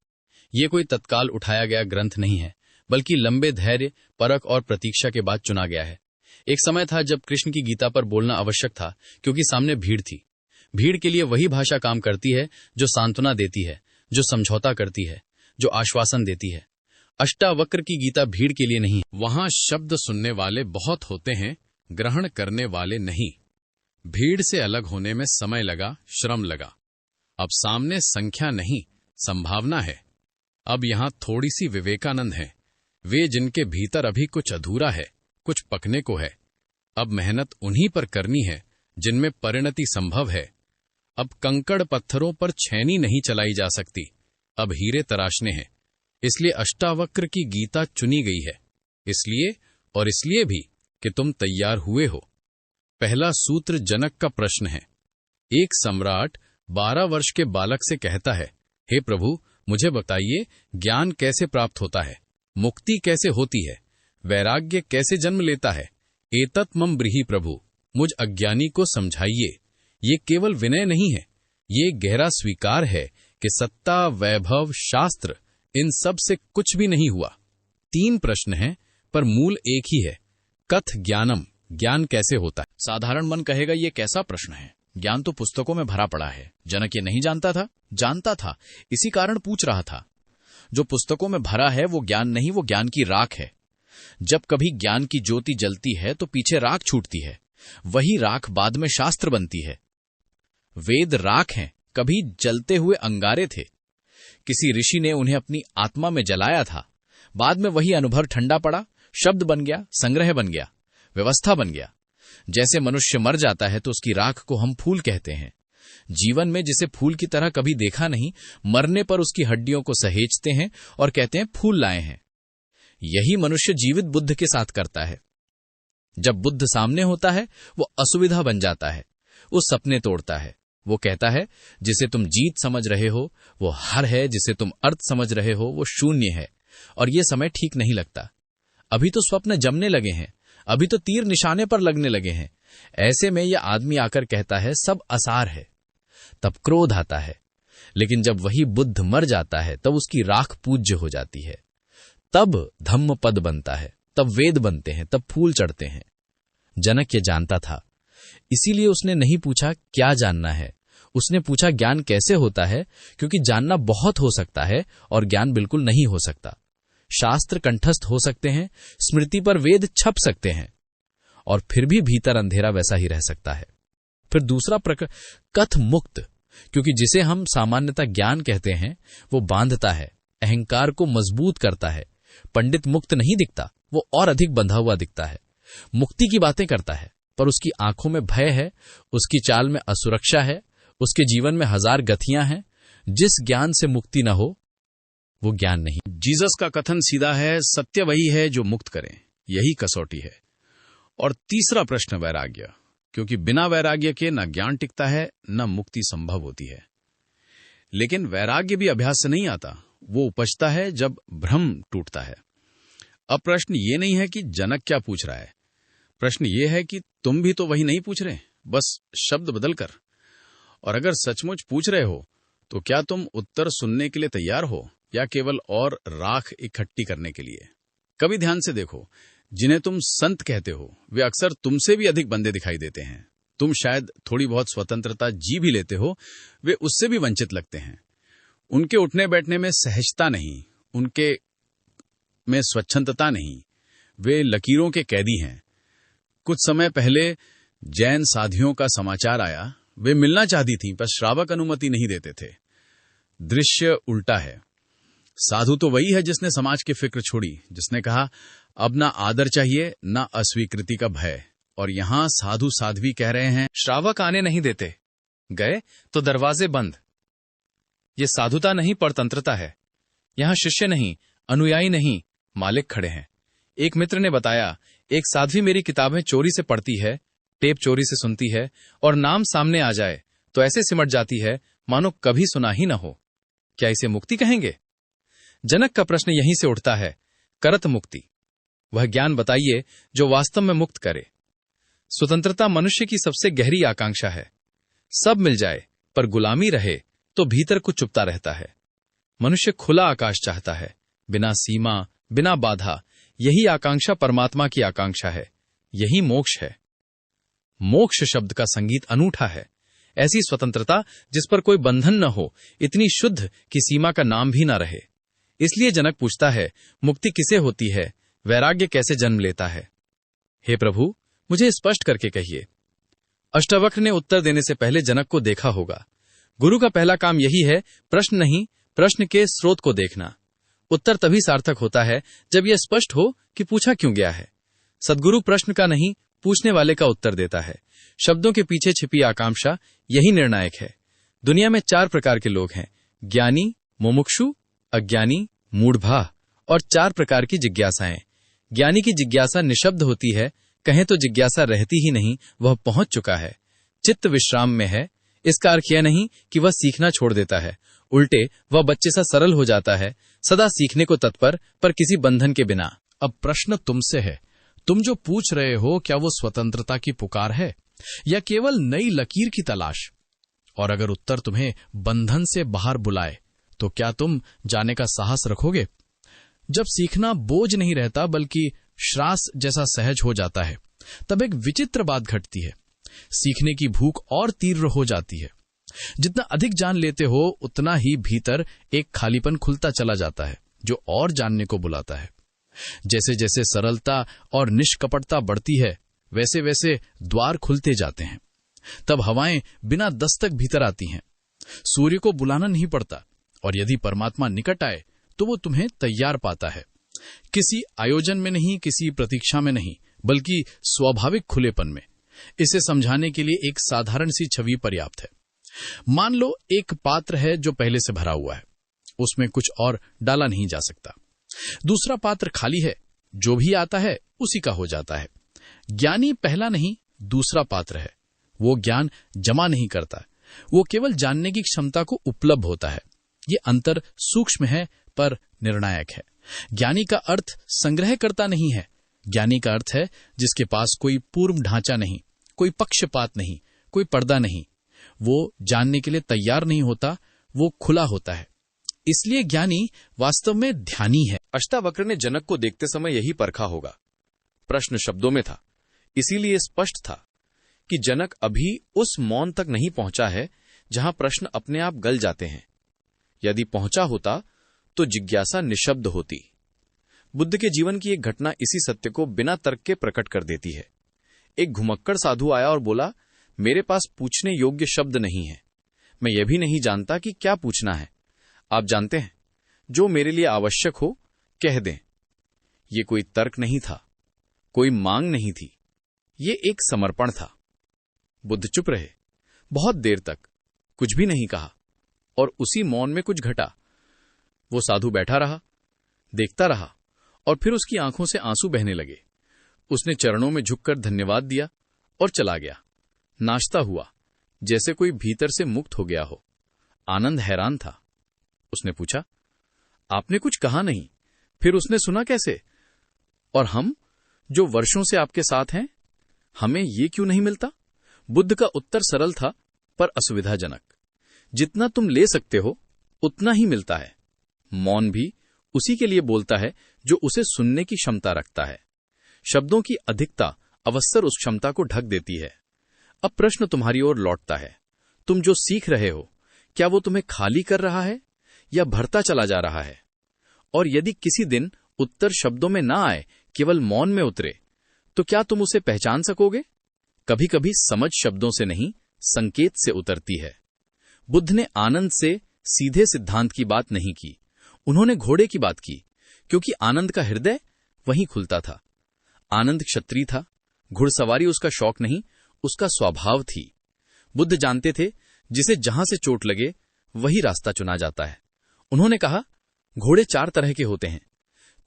ये कोई तत्काल उठाया गया ग्रंथ नहीं है, बल्कि लंबे धैर्य, परख और प्रतीक्षा के बाद चुना गया है। एक समय था जब कृष्ण की गीता पर बोलना आवश्यक था, क्योंकि सामने भीड़ थी। भीड़ के लिए वही भाषा काम करती है जो सांत्वना देती है, जो समझौता करती है, जो आश्वासन देती है। अष्टावक्र की गीता भीड़ के लिए नहीं। वहां शब्द सुनने वाले बहुत होते हैं, ग्रहण करने वाले नहीं। भीड़ से अलग होने में समय लगा, श्रम लगा। अब सामने संख्या नहीं, संभावना है। अब यहां थोड़ी सी विवेकानंद है, वे जिनके भीतर अभी कुछ अधूरा है, कुछ पकने को है। अब मेहनत उन्हीं पर करनी है जिनमें परिणति संभव है। अब कंकड़ पत्थरों पर छेनी नहीं चलाई जा सकती, अब हीरे तराशने हैं। इसलिए अष्टावक्र की गीता चुनी गई है, इसलिए और इसलिए भी कि तुम तैयार हुए हो। पहला सूत्र जनक का प्रश्न है। एक सम्राट 12 वर्ष के बालक से कहता है, हे प्रभु, मुझे बताइए ज्ञान कैसे प्राप्त होता है, मुक्ति कैसे होती है, वैराग्य कैसे जन्म लेता है। एतत् मम ब्रीहि प्रभु, मुझ अज्ञानी को समझाइए। ये केवल विनय नहीं है, ये गहरा स्वीकार है कि सत्ता, वैभव, शास्त्र, इन सब से कुछ भी नहीं हुआ। 3 प्रश्न हैं, पर मूल एक ही है, कथ ज्ञानम, ज्ञान कैसे होता है। साधारण मन कहेगा ये कैसा प्रश्न है, ज्ञान तो पुस्तकों में भरा पड़ा है। जनक ये नहीं जानता था? जानता था, इसी कारण पूछ रहा था। जो पुस्तकों में भरा है वो ज्ञान नहीं, वो ज्ञान की राख है। जब कभी ज्ञान की ज्योति जलती है तो पीछे राख छूटती है, वही राख बाद में शास्त्र बनती है। वेद राख हैं, कभी जलते हुए अंगारे थे। किसी ऋषि ने उन्हें अपनी आत्मा में जलाया था, बाद में वही अनुभव ठंडा पड़ा, शब्द बन गया, संग्रह बन गया, व्यवस्था बन गया। जैसे मनुष्य मर जाता है तो उसकी राख को हम फूल कहते हैं। जीवन में जिसे फूल की तरह कभी देखा नहीं, मरने पर उसकी हड्डियों को सहेजते हैं और कहते हैं फूल लाए हैं। यही मनुष्य जीवित बुद्ध के साथ करता है। जब बुद्ध सामने होता है वो असुविधा बन जाता है, वो सपने तोड़ता है। वो कहता है जिसे तुम जीत समझ रहे हो वो हार है, जिसे तुम अर्थ समझ रहे हो वो शून्य है, और ये समय ठीक नहीं लगता। अभी तो स्वप्न जमने लगे हैं, अभी तो तीर निशाने पर लगने लगे हैं। ऐसे में यह आदमी आकर कहता है सब असार है, तब क्रोध आता है। लेकिन जब वही बुद्ध मर जाता है तब उसकी राख पूज्य हो जाती है, तब धम्म पद बनता है, तब वेद बनते हैं, तब फूल चढ़ते हैं। जनक ये जानता था, इसीलिए उसने नहीं पूछा क्या जानना है, उसने पूछा ज्ञान कैसे होता है, क्योंकि जानना बहुत हो सकता है और ज्ञान बिल्कुल नहीं हो सकता। शास्त्र कंठस्थ हो सकते हैं, स्मृति पर वेद छप सकते हैं, और फिर भी भीतर अंधेरा वैसा ही रह सकता है। फिर दूसरा कथ मुक्त, क्योंकि जिसे हम सामान्यतः ज्ञान कहते हैं वो बांधता है, अहंकार को मजबूत करता है। पंडित मुक्त नहीं दिखता, वो और अधिक बंधा हुआ दिखता है। मुक्ति की बातें करता है, पर उसकी आंखों में भय है, उसकी चाल में असुरक्षा है, उसके जीवन में 1000 गतियां हैं। जिस ज्ञान से मुक्ति न हो वो ज्ञान नहीं। जीसस का कथन सीधा है, सत्य वही है जो मुक्त करे, यही कसौटी है। और तीसरा प्रश्न वैराग्य, क्योंकि बिना वैराग्य के न ज्ञान टिकता है न मुक्ति संभव होती है। लेकिन वैराग्य भी अभ्यास से नहीं आता, वो उपजता है जब भ्रम टूटता है। अब प्रश्न ये नहीं है कि जनक क्या पूछ रहा है, प्रश्न ये है कि तुम भी तो वही नहीं पूछ रहे, बस शब्द बदलकर। और अगर सचमुच पूछ रहे हो तो क्या तुम उत्तर सुनने के लिए तैयार हो या केवल और राख इकट्ठी करने के लिए? कभी ध्यान से देखो, जिन्हें तुम संत कहते हो वे अक्सर तुमसे भी अधिक बंधे दिखाई देते हैं। तुम शायद थोड़ी बहुत स्वतंत्रता जी भी लेते हो, वे उससे भी वंचित लगते हैं। उनके उठने बैठने में सहजता नहीं, उनके में स्वच्छंदता नहीं, वे लकीरों के कैदी हैं। कुछ समय पहले जैन साधियों का समाचार आया, वे मिलना चाहती थीं पर श्रावक अनुमति नहीं देते थे। दृश्य उल्टा है। साधु तो वही है जिसने समाज की फिक्र छोड़ी, जिसने कहा अब ना आदर चाहिए ना अस्वीकृति का भय। और यहां साधु साध्वी कह रहे हैं श्रावक आने नहीं देते, गए तो दरवाजे बंद। ये साधुता नहीं परतंत्रता है। यहां शिष्य नहीं, अनुयायी नहीं, मालिक खड़े हैं। एक मित्र ने बताया, एक साध्वी मेरी किताबें चोरी से पढ़ती है, टेप चोरी से सुनती है, और नाम सामने आ जाए तो ऐसे सिमट जाती है मानो कभी सुना ही न हो। क्या इसे मुक्ति कहेंगे? जनक का प्रश्न यहीं से उठता है, करत मुक्ति। वह ज्ञान बताइए जो वास्तव में मुक्त करे। स्वतंत्रता मनुष्य की सबसे गहरी आकांक्षा है। सब मिल जाए पर गुलामी रहे तो भीतर कुछ चुपता रहता है। मनुष्य खुला आकाश चाहता है, बिना सीमा, बिना बाधा। यही आकांक्षा परमात्मा की आकांक्षा है, यही मोक्ष है। मोक्ष शब्द का संगीत अनूठा है। ऐसी स्वतंत्रता जिस पर कोई बंधन न हो, इतनी शुद्ध कि सीमा का नाम भी न रहे। इसलिए जनक पूछता है, मुक्ति किसे होती है, वैराग्य कैसे जन्म लेता है? हे प्रभु, मुझे स्पष्ट करके कहिए। अष्टावक्र ने उत्तर देने से पहले जनक को देखा होगा। गुरु का पहला काम यही है, प्रश्न नहीं, प्रश्न के स्रोत को देखना। उत्तर तभी सार्थक होता है जब यह स्पष्ट हो कि पूछा क्यों गया है। सद्गुरु प्रश्न का नहीं, पूछने वाले का उत्तर देता है। शब्दों के पीछे छिपी आकांक्षा यही निर्णायक है। दुनिया में 4 प्रकार के लोग हैं, ज्ञानी, मुमुक्षु, अज्ञानी, मूढ़भाव और 4 प्रकार की जिज्ञासाएं। ज्ञानी की जिज्ञासा निशब्द होती है, कहें तो जिज्ञासा रहती ही नहीं, वह पहुंच चुका है, चित्त विश्राम में है। इसका अर्थ यह नहीं कि वह सीखना छोड़ देता है, उल्टे वह बच्चे सा सरल हो जाता है, सदा सीखने को तत्पर, पर किसी बंधन के बिना। अब प्रश्न तुमसे है, तुम जो पूछ रहे हो क्या वो स्वतंत्रता की पुकार है या केवल नई लकीर की तलाश? और अगर उत्तर तुम्हें बंधन से बाहर बुलाए तो क्या तुम जाने का साहस रखोगे? जब सीखना बोझ नहीं रहता बल्कि श्रास जैसा सहज हो जाता है, तब एक विचित्र बात घटती है। सीखने की भूख और तीव्र हो जाती है। जितना अधिक जान लेते हो उतना ही भीतर एक खालीपन खुलता चला जाता है जो और जानने को बुलाता है। जैसे जैसे सरलता और निष्कपटता बढ़ती है वैसे वैसे द्वार खुलते जाते हैं। तब हवाएं बिना दस्तक भीतर आती हैं। सूर्य को बुलाना नहीं पड़ता, और यदि परमात्मा निकट आए तो वो तुम्हें तैयार पाता है। किसी आयोजन में नहीं, किसी प्रतीक्षा में नहीं, बल्कि स्वाभाविक खुलेपन में। इसे समझाने के लिए एक साधारण सी छवि पर्याप्त है। मान लो एक पात्र है जो पहले से भरा हुआ है, उसमें कुछ और डाला नहीं जा सकता। दूसरा पात्र खाली है, जो भी आता है उसी का हो जाता है। ज्ञानी पहला नहीं, दूसरा पात्र है। वो ज्ञान जमा नहीं करता, वो केवल जानने की क्षमता को उपलब्ध होता है। ये अंतर सूक्ष्म है पर निर्णायक है। ज्ञानी का अर्थ संग्रह करता नहीं है। ज्ञानी का अर्थ है जिसके पास कोई पूर्व ढांचा नहीं, कोई पक्षपात नहीं, कोई पर्दा नहीं। वो जानने के लिए तैयार नहीं होता, वो खुला होता है। इसलिए ज्ञानी वास्तव में ध्यानी है। अष्टावक्र ने जनक को देखते समय यही परखा होगा। प्रश्न शब्दों में था, इसीलिए स्पष्ट था कि जनक अभी उस मौन तक नहीं पहुंचा है जहां प्रश्न अपने आप गल जाते हैं। यदि पहुंचा होता तो जिज्ञासा निशब्द होती। बुद्ध के जीवन की एक घटना इसी सत्य को बिना तर्क के प्रकट कर देती है। एक घुमक्कड़ साधु आया और बोला, मेरे पास पूछने योग्य शब्द नहीं है। मैं यह भी नहीं जानता कि क्या पूछना है। आप जानते हैं, जो मेरे लिए आवश्यक हो कह दें। ये कोई तर्क नहीं था, कोई मांग नहीं थी, ये एक समर्पण था। बुद्ध चुप रहे, बहुत देर तक कुछ भी नहीं कहा, और उसी मौन में कुछ घटा। वो साधु बैठा रहा, देखता रहा, और फिर उसकी आंखों से आंसू बहने लगे। उसने चरणों में झुककर धन्यवाद दिया और चला गया। नाश्ता हुआ, जैसे कोई भीतर से मुक्त हो गया हो। आनंद हैरान था। उसने पूछा, आपने कुछ कहा नहीं, फिर उसने सुना कैसे? और हम जो वर्षों से आपके साथ हैं, हमें ये क्यों नहीं मिलता? बुद्ध का उत्तर सरल था पर असुविधाजनक। जितना तुम ले सकते हो उतना ही मिलता है। मौन भी उसी के लिए बोलता है जो उसे सुनने की क्षमता रखता है। शब्दों की अधिकता अवसर उस क्षमता को ढक देती है। अब प्रश्न तुम्हारी ओर लौटता है, तुम जो सीख रहे हो, क्या वो तुम्हें खाली कर रहा है या भरता चला जा रहा है? और यदि किसी दिन उत्तर शब्दों में ना आए, केवल मौन में उतरे, तो क्या तुम उसे पहचान सकोगे? कभी कभी समझ शब्दों से नहीं, संकेत से उतरती है। बुद्ध ने आनंद से सीधे सिद्धांत की बात नहीं की, उन्होंने घोड़े की बात की, क्योंकि आनंद का हृदय वहीं खुलता था। आनंद क्षत्रिय था, घुड़सवारी उसका शौक नहीं, उसका स्वभाव थी। बुद्ध जानते थे जिसे जहां से चोट लगे वही रास्ता चुना जाता है। उन्होंने कहा, घोड़े 4 तरह के होते हैं।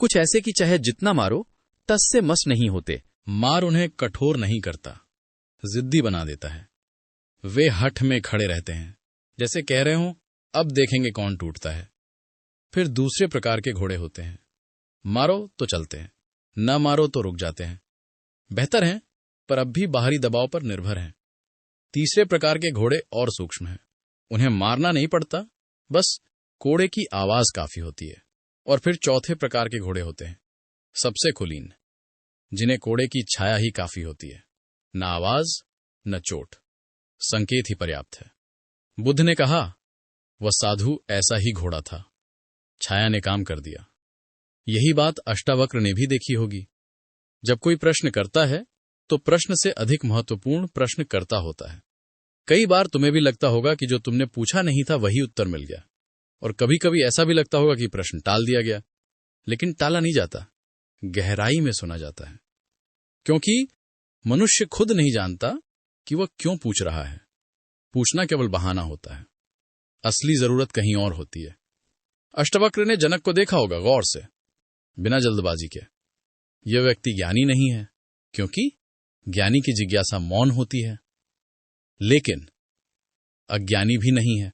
कुछ ऐसे कि चाहे जितना मारो टस से मस नहीं होते। मार उन्हें कठोर नहीं करता, जिद्दी बना देता है। वे हठ में खड़े रहते हैं, जैसे कह रहे हो अब देखेंगे कौन टूटता है। फिर दूसरे प्रकार के घोड़े होते हैं, मारो तो चलते हैं, न मारो तो रुक जाते हैं। बेहतर हैं पर अब भी बाहरी दबाव पर निर्भर हैं। तीसरे प्रकार के घोड़े और सूक्ष्म हैं, उन्हें मारना नहीं पड़ता, बस कोड़े की आवाज काफी होती है। और फिर चौथे प्रकार के घोड़े होते हैं, सबसे कुलीन, जिन्हें कोड़े की छाया ही काफी होती है, न आवाज न चोट, संकेत ही पर्याप्त है। बुद्ध ने कहा, वह साधु ऐसा ही घोड़ा था, छाया ने काम कर दिया। यही बात अष्टावक्र ने भी देखी होगी। जब कोई प्रश्न करता है तो प्रश्न से अधिक महत्वपूर्ण प्रश्न करता होता है। कई बार तुम्हें भी लगता होगा कि जो तुमने पूछा नहीं था वही उत्तर मिल गया, और कभी कभी ऐसा भी लगता होगा कि प्रश्न टाल दिया गया, लेकिन टाला नहीं जाता, गहराई में सुना जाता है। क्योंकि मनुष्य खुद नहीं जानता कि वह क्यों पूछ रहा है। पूछना केवल बहाना होता है, असली जरूरत कहीं और होती है। अष्टवक्र ने जनक को देखा होगा गौर से, बिना जल्दबाजी के। यह व्यक्ति ज्ञानी नहीं है, क्योंकि ज्ञानी की जिज्ञासा मौन होती है, लेकिन अज्ञानी भी नहीं है,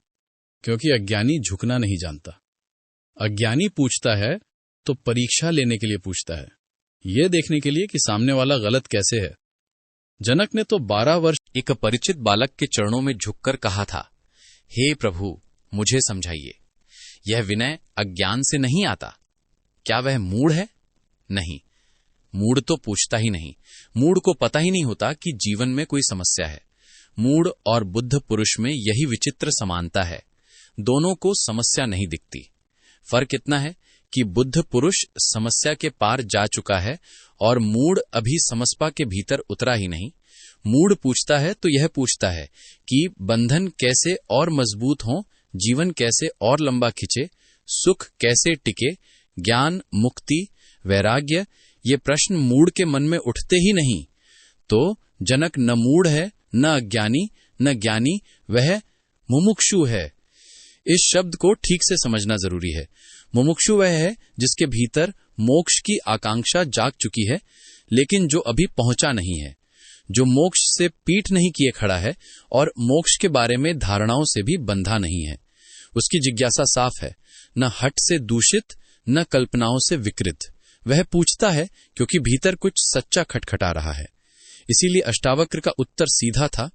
क्योंकि अज्ञानी झुकना नहीं जानता। अज्ञानी पूछता है तो परीक्षा लेने के लिए पूछता है, यह देखने के लिए कि सामने वाला गलत कैसे है। जनक ने तो 12 वर्ष एक परिचित बालक के चरणों में झुककर कहा था, हे प्रभु, मुझे समझाइए, यह विनय अज्ञान से नहीं आता। क्या वह मूढ़ है? नहीं, मूढ़ तो पूछता ही नहीं। मूढ़ को पता ही नहीं होता कि जीवन में कोई समस्या है। मूढ़ और बुद्ध पुरुष में यही विचित्र समानता है, दोनों को समस्या नहीं दिखती। फर्क इतना है कि बुद्ध पुरुष समस्या के पार जा चुका है और मूढ़ अभी समस्या के भीतर उतरा ही नहीं। मूढ़ पूछता है तो यह पूछता है कि बंधन कैसे और मजबूत हों, जीवन कैसे और लंबा खिंचे, सुख कैसे टिके, ज्ञान, मुक्ति, वैराग्य, ये प्रश्न मूढ़ के मन में उठते ही नहीं। तो जनक न मूढ़ है, न अज्ञानी, न ज्ञानी, वह मुमुक्षु है। इस शब्द को ठीक से समझना जरूरी है। मुमुक्षु वह है जिसके भीतर मोक्ष की आकांक्षा जाग चुकी है, लेकिन जो अभी पहुंचा नहीं है, जो मोक्ष से पीठ नहीं किए खड़ा है और मोक्ष के बारे में धारणाओं से भी बंधा नहीं है। उसकी जिज्ञासा साफ है, न हट से दूषित, न कल्पनाओं से विकृत। वह पूछता है क्योंकि भीतर कुछ सच्चा खटखटा रहा है। इसीलिए अष्टावक्र का उत्तर सीधा था,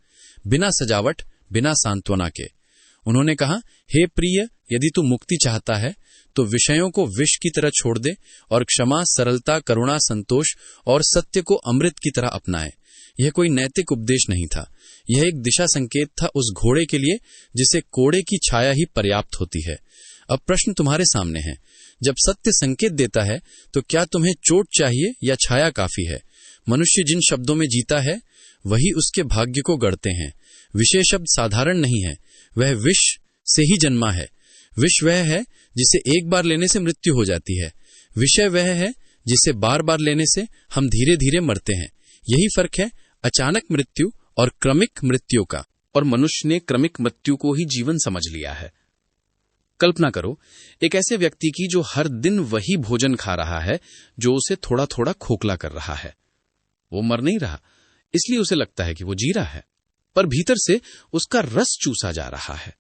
बिना सजावट, बिना सांत्वना के। उन्होंने कहा, हे प्रिय, यदि तू मुक्ति चाहता है तो विषयों को विष की तरह छोड़ दे और क्षमा, सरलता, करुणा, संतोष और सत्य को अमृत की तरह अपनाए। यह कोई नैतिक उपदेश नहीं था, यह एक दिशा संकेत था उस घोड़े के लिए जिसे कोड़े की छाया ही पर्याप्त होती है। अब प्रश्न तुम्हारे सामने है, जब सत्य संकेत देता है तो क्या तुम्हें चोट चाहिए या छाया काफी है? मनुष्य जिन शब्दों में जीता है वही उसके भाग्य को गढ़ते हैं। विषय शब्द साधारण नहीं है, वह विष से ही जन्मा है। विष वह है जिसे एक बार लेने से मृत्यु हो जाती है, विषय वह है जिसे बार बार लेने से हम धीरे धीरे मरते हैं। यही फर्क है अचानक मृत्यु और क्रमिक मृत्यु का। और मनुष्य ने क्रमिक मृत्यु को ही जीवन समझ लिया है। कल्पना करो एक ऐसे व्यक्ति की जो हर दिन वही भोजन खा रहा है जो उसे थोड़ा थोड़ा खोखला कर रहा है। वो मर नहीं रहा, इसलिए उसे लगता है कि वो जी रहा है, पर भीतर से उसका रस चूसा जा रहा है।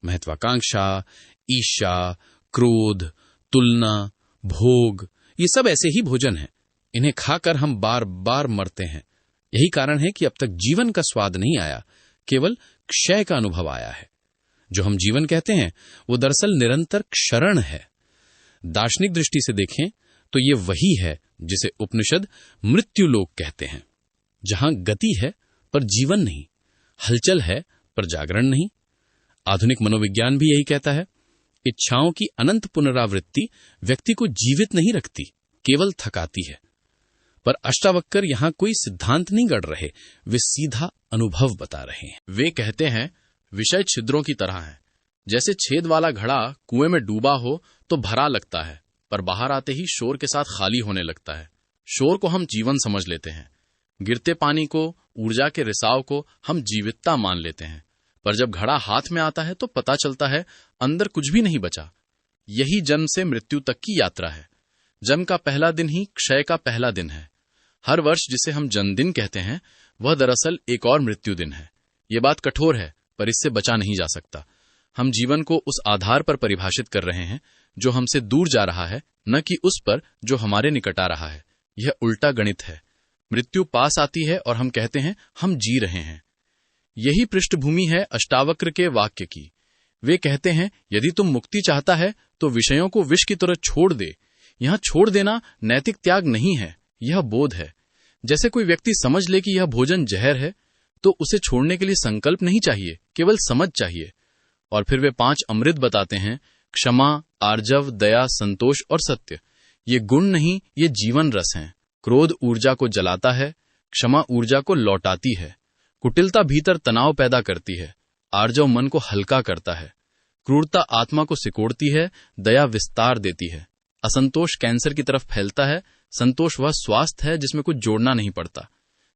महत्वाकांक्षा, ईर्ष्या, क्रोध, तुलना, भोग, ये सब ऐसे ही भोजन है। इन्हें खाकर हम बार बार मरते हैं। यही कारण है कि अब तक जीवन का स्वाद नहीं आया, केवल क्षय का अनुभव आया है। जो हम जीवन कहते हैं वो दरअसल निरंतर क्षरण है। दार्शनिक दृष्टि से देखें तो ये वही है जिसे उपनिषद मृत्यु लोक कहते हैं, जहां गति है पर जीवन नहीं, हलचल है पर जागरण नहीं। आधुनिक मनोविज्ञान भी यही कहता है। इच्छाओं की अनंत पुनरावृत्ति व्यक्ति को जीवित नहीं रखती, केवल थकाती है। पर अष्टावक्र यहां कोई सिद्धांत नहीं गढ़ रहे, वे सीधा अनुभव बता रहे हैं। वे कहते हैं, विषय छिद्रों की तरह है। जैसे छेद वाला घड़ा कुएं में डूबा हो तो भरा लगता है, पर बाहर आते ही शोर के साथ खाली होने लगता है। शोर को हम जीवन समझ लेते हैं, गिरते पानी को, ऊर्जा के रिसाव को हम जीवितता मान लेते हैं। पर जब घड़ा हाथ में आता है तो पता चलता है अंदर कुछ भी नहीं बचा। यही जन्म से मृत्यु तक की यात्रा है। जन्म का पहला दिन ही क्षय का पहला दिन है। हर वर्ष जिसे हम जन्मदिन कहते हैं वह दरअसल एक और मृत्यु दिन है। ये बात कठोर है, पर इससे बचा नहीं जा सकता। हम जीवन को उस आधार पर परिभाषित कर रहे हैं जो हमसे दूर जा रहा है, न कि उस पर जो हमारे निकट आ रहा है। यह उल्टा गणित है। मृत्यु पास आती है और हम कहते हैं हम जी रहे हैं। यही पृष्ठभूमि है अष्टावक्र के वाक्य की। वे कहते हैं, यदि तुम मुक्ति चाहता है तो विषयों को विष की तरह छोड़ दे। यहां छोड़ देना नैतिक त्याग नहीं है, यह बोध है। जैसे कोई व्यक्ति समझ ले कि यह भोजन जहर है तो उसे छोड़ने के लिए संकल्प नहीं चाहिए, केवल समझ चाहिए। और फिर वे 5 अमृत बताते हैं, क्षमा, आर्जव, दया, संतोष और सत्य। ये गुण नहीं, ये जीवन रस हैं। क्रोध ऊर्जा को जलाता है, क्षमा ऊर्जा को लौटाती है, कुटिलता भीतर तनाव पैदा करती है, आर्जव मन को हल्का करता है, क्रूरता आत्मा को सिकोड़ती है, दया विस्तार देती है, असंतोष कैंसर की तरफ फैलता है, संतोष वह स्वास्थ्य है जिसमें कुछ जोड़ना नहीं पड़ता,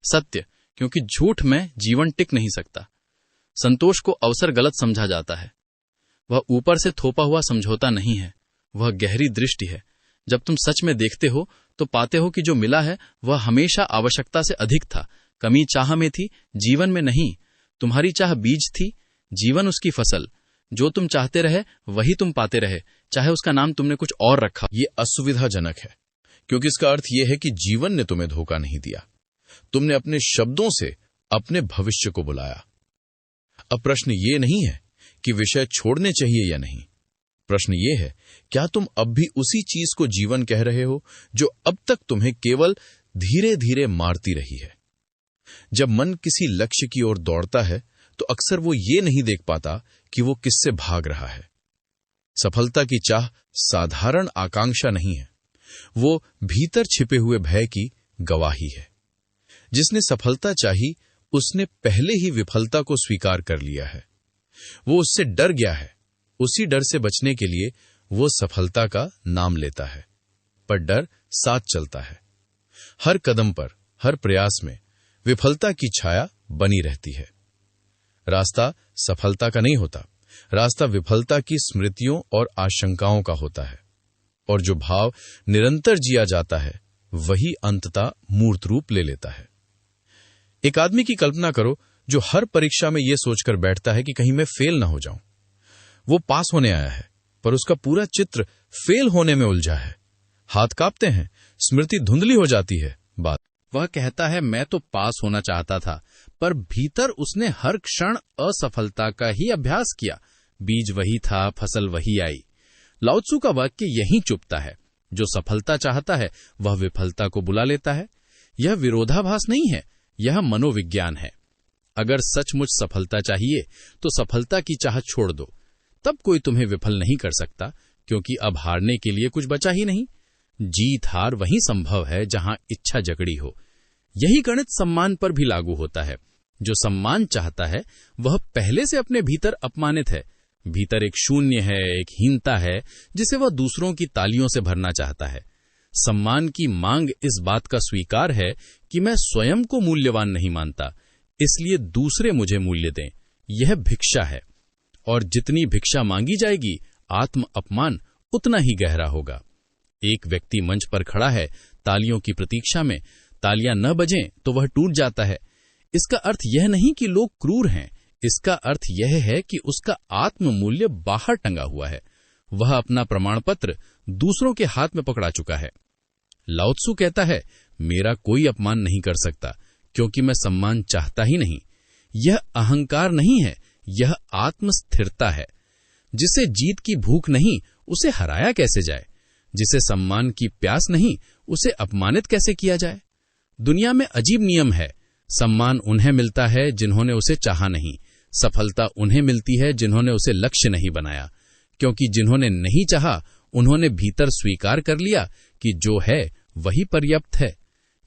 सत्य क्योंकि झूठ में जीवन टिक नहीं सकता, संतोष को अवसर गलत समझा जाता है, वह ऊपर से थोपा हुआ समझौता नहीं है, वह गहरी दृष्टि है। जब तुम सच में देखते हो तो पाते हो कि जो मिला है वह हमेशा आवश्यकता से अधिक था। कमी चाह में थी, जीवन में नहीं। तुम्हारी चाह बीज थी, जीवन उसकी फसल। जो तुम चाहते रहे वही तुम पाते रहे, चाहे उसका नाम तुमने कुछ और रखा। ये असुविधाजनक है, क्योंकि इसका अर्थ यह है कि जीवन ने तुम्हें धोखा नहीं दिया, तुमने अपने शब्दों से अपने भविष्य को बुलाया। अब प्रश्न ये नहीं है कि विषय छोड़ने चाहिए या नहीं। प्रश्न ये है, क्या तुम अब भी उसी चीज को जीवन कह रहे हो जो अब तक तुम्हें केवल धीरे धीरे मारती रही है? जब मन किसी लक्ष्य की ओर दौड़ता है तो अक्सर वो ये नहीं देख पाता कि वो किससे भाग रहा है। सफलता की चाह साधारण आकांक्षा नहीं है, वो भीतर छिपे हुए भय की गवाही है। जिसने सफलता चाही उसने पहले ही विफलता को स्वीकार कर लिया है। वो उससे डर गया है, उसी डर से बचने के लिए वो सफलता का नाम लेता है, पर डर साथ चलता है। हर कदम पर, हर प्रयास में विफलता की छाया बनी रहती है। रास्ता सफलता का नहीं होता, रास्ता विफलता की स्मृतियों और आशंकाओं का होता है। और जो भाव निरंतर जिया जाता है वही अंततः मूर्त रूप ले लेता है। एक आदमी की कल्पना करो जो हर परीक्षा में यह सोचकर बैठता है कि कहीं मैं फेल ना हो जाऊं। वो पास होने आया है, पर उसका पूरा चित्र फेल होने में उलझा है। हाथ कांपते हैं, स्मृति धुंधली हो जाती है। बात वह कहता है, मैं तो पास होना चाहता था, पर भीतर उसने हर क्षण असफलता का ही अभ्यास किया। बीज वही था, फसल वही आई। लाओ त्सु का वाक्य यहीं चुपता है। जो सफलता चाहता है वह विफलता को बुला लेता है। यह विरोधाभास नहीं है, यह मनोविज्ञान है। अगर सचमुच सफलता चाहिए तो सफलता की चाह छोड़ दो, तब कोई तुम्हें विफल नहीं कर सकता, क्योंकि अब हारने के लिए कुछ बचा ही नहीं। जीत हार वहीं संभव है जहां इच्छा जकड़ी हो। यही गणित सम्मान पर भी लागू होता है। जो सम्मान चाहता है वह पहले से अपने भीतर अपमानित है। भीतर एक शून्य है, एक हीनता है, जिसे वह दूसरों की तालियों से भरना चाहता है। सम्मान की मांग इस बात का स्वीकार है कि मैं स्वयं को मूल्यवान नहीं मानता, इसलिए दूसरे मुझे मूल्य दें। यह भिक्षा है, और जितनी भिक्षा मांगी जाएगी आत्म अपमान उतना ही गहरा होगा। एक व्यक्ति मंच पर खड़ा है तालियों की प्रतीक्षा में, तालियां न बजें तो वह टूट जाता है। इसका अर्थ यह नहीं कि लोग क्रूर हैं, इसका अर्थ यह है कि उसका आत्म मूल्य बाहर टंगा हुआ है। वह अपना प्रमाण पत्र दूसरों के हाथ में पकड़ा चुका है। लाओ त्सु कहता है, मेरा कोई अपमान नहीं कर सकता, क्योंकि मैं सम्मान चाहता ही नहीं। यह अहंकार नहीं है, यह आत्मस्थिरता है। जिसे जीत की भूख नहीं, उसे हराया कैसे जाए? जिसे सम्मान की प्यास नहीं, उसे अपमानित कैसे किया जाए? दुनिया में अजीब नियम है। सम्मान उन्हें मिलता है जिन्होंने उसे चाहा नहीं। सफलता उन्हें मिलती है जिन्होंने उसे लक्ष्य नहीं बनाया, क्योंकि जिन्होंने नहीं चाहा उन्होंने भीतर स्वीकार कर लिया कि जो है वही पर्याप्त है।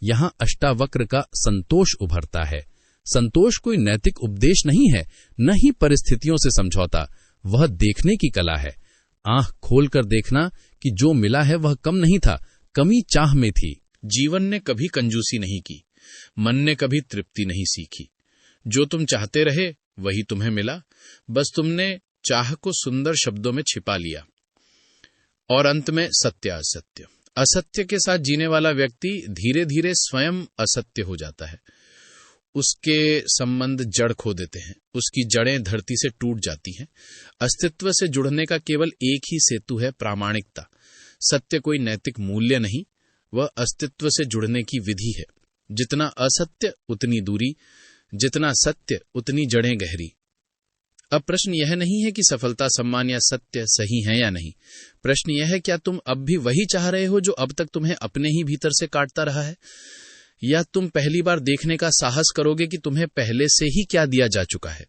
यहां अष्टावक्र का संतोष उभरता है। संतोष कोई नैतिक उपदेश नहीं है, न ही परिस्थितियों से समझौता। वह देखने की कला है। आंख खोलकर देखना कि जो मिला है वह कम नहीं था, कमी चाह में थी। जीवन ने कभी कंजूसी नहीं की, मन ने कभी तृप्ति नहीं सीखी। जो तुम चाहते रहे वही तुम्हें मिला, बस तुमने चाह को सुंदर शब्दों में छिपा लिया। और अंत में सत्य असत्य। असत्य के साथ जीने वाला व्यक्ति धीरे धीरे स्वयं असत्य हो जाता है। उसके संबंध जड़ खो देते हैं, उसकी जड़ें धरती से टूट जाती हैं। अस्तित्व से जुड़ने का केवल एक ही सेतु है, प्रामाणिकता। सत्य कोई नैतिक मूल्य नहीं, वह अस्तित्व से जुड़ने की विधि है। जितना असत्य उतनी दूरी, जितना सत्य उतनी जड़ें गहरी। अब प्रश्न यह नहीं है कि सफलता, सम्मान या सत्य सही है या नहीं। प्रश्न यह है, क्या तुम अब भी वही चाह रहे हो जो अब तक तुम्हें अपने ही भीतर से काटता रहा है, या तुम पहली बार देखने का साहस करोगे कि तुम्हें पहले से ही क्या दिया जा चुका है।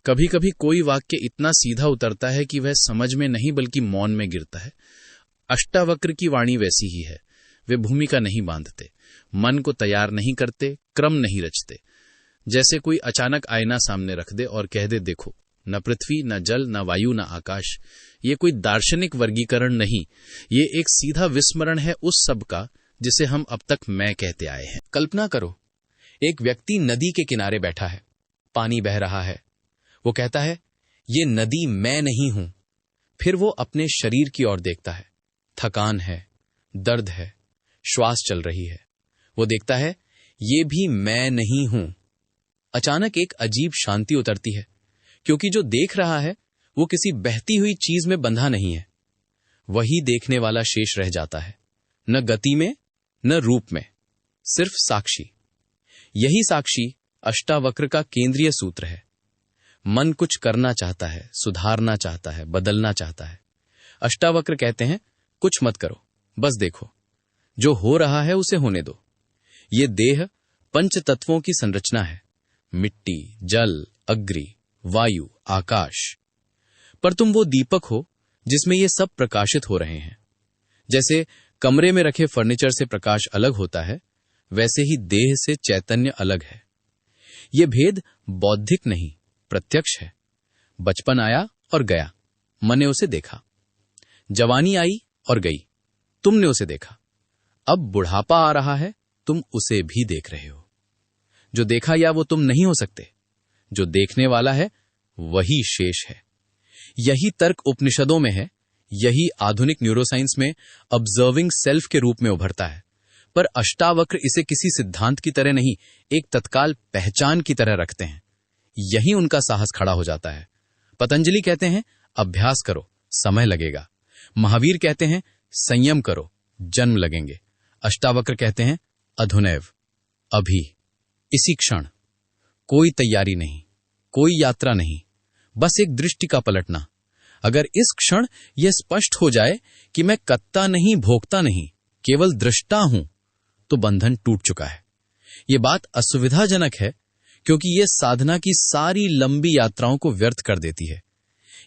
कभी कभी कोई वाक्य इतना सीधा उतरता है कि वह समझ में नहीं बल्कि मौन में गिरता है। अष्टावक्र की वाणी वैसी ही है। वे भूमिका नहीं बांधते, मन को तैयार नहीं करते, क्रम नहीं रचते। जैसे कोई अचानक आईना सामने रख दे और कह दे, देखो, न पृथ्वी, न जल, न वायु, न आकाश। ये कोई दार्शनिक वर्गीकरण नहीं, ये एक सीधा विस्मरण है उस सब का जिसे हम अब तक मैं कहते आए हैं। कल्पना करो, एक व्यक्ति नदी के किनारे बैठा है, पानी बह रहा है। वो कहता है, ये नदी मैं नहीं हूं। फिर वो अपने शरीर की ओर देखता है। थकान है, दर्द है, श्वास चल रही है। वो देखता है, ये भी मैं नहीं हूं। अचानक एक अजीब शांति उतरती है, क्योंकि जो देख रहा है वो किसी बहती हुई चीज में बंधा नहीं है। वही देखने वाला शेष रह जाता है, न गति में न रूप में, सिर्फ साक्षी। यही साक्षी अष्टावक्र का केंद्रीय सूत्र है। मन कुछ करना चाहता है, सुधारना चाहता है, बदलना चाहता है। अष्टावक्र कहते हैं, कुछ मत करो, बस देखो। जो हो रहा है उसे होने दो। ये देह पंच तत्वों की संरचना है, मिट्टी, जल, अग्नि, वायु, आकाश। पर तुम वो दीपक हो जिसमें ये सब प्रकाशित हो रहे हैं। जैसे कमरे में रखे फर्नीचर से प्रकाश अलग होता है, वैसे ही देह से चैतन्य अलग है। ये भेद बौद्धिक नहीं, प्रत्यक्ष है। बचपन आया और गया, मन ने उसे देखा। जवानी आई और गई, तुमने उसे देखा। अब बुढ़ापा आ रहा है, तुम उसे भी देख रहे हो। जो देखा या वो तुम नहीं हो सकते। जो देखने वाला है वही शेष है। यही तर्क उपनिषदों में है, यही आधुनिक न्यूरोसाइंस में ऑब्जर्विंग सेल्फ के रूप में उभरता है। पर अष्टावक्र इसे किसी सिद्धांत की तरह नहीं, एक तत्काल पहचान की तरह रखते हैं। यही उनका साहस खड़ा हो जाता है। पतंजलि कहते हैं, अभ्यास करो, समय लगेगा। महावीर कहते हैं, संयम करो, जन्म लगेंगे। अष्टावक्र कहते हैं, अधुनैव, अभी, इसी क्षण। कोई तैयारी नहीं, कोई यात्रा नहीं, बस एक दृष्टि का पलटना। अगर इस क्षण यह स्पष्ट हो जाए कि मैं कत्ता नहीं, भोगता नहीं, केवल दृष्टा हूं, तो बंधन टूट चुका है। यह बात असुविधाजनक है, क्योंकि यह साधना की सारी लंबी यात्राओं को व्यर्थ कर देती है।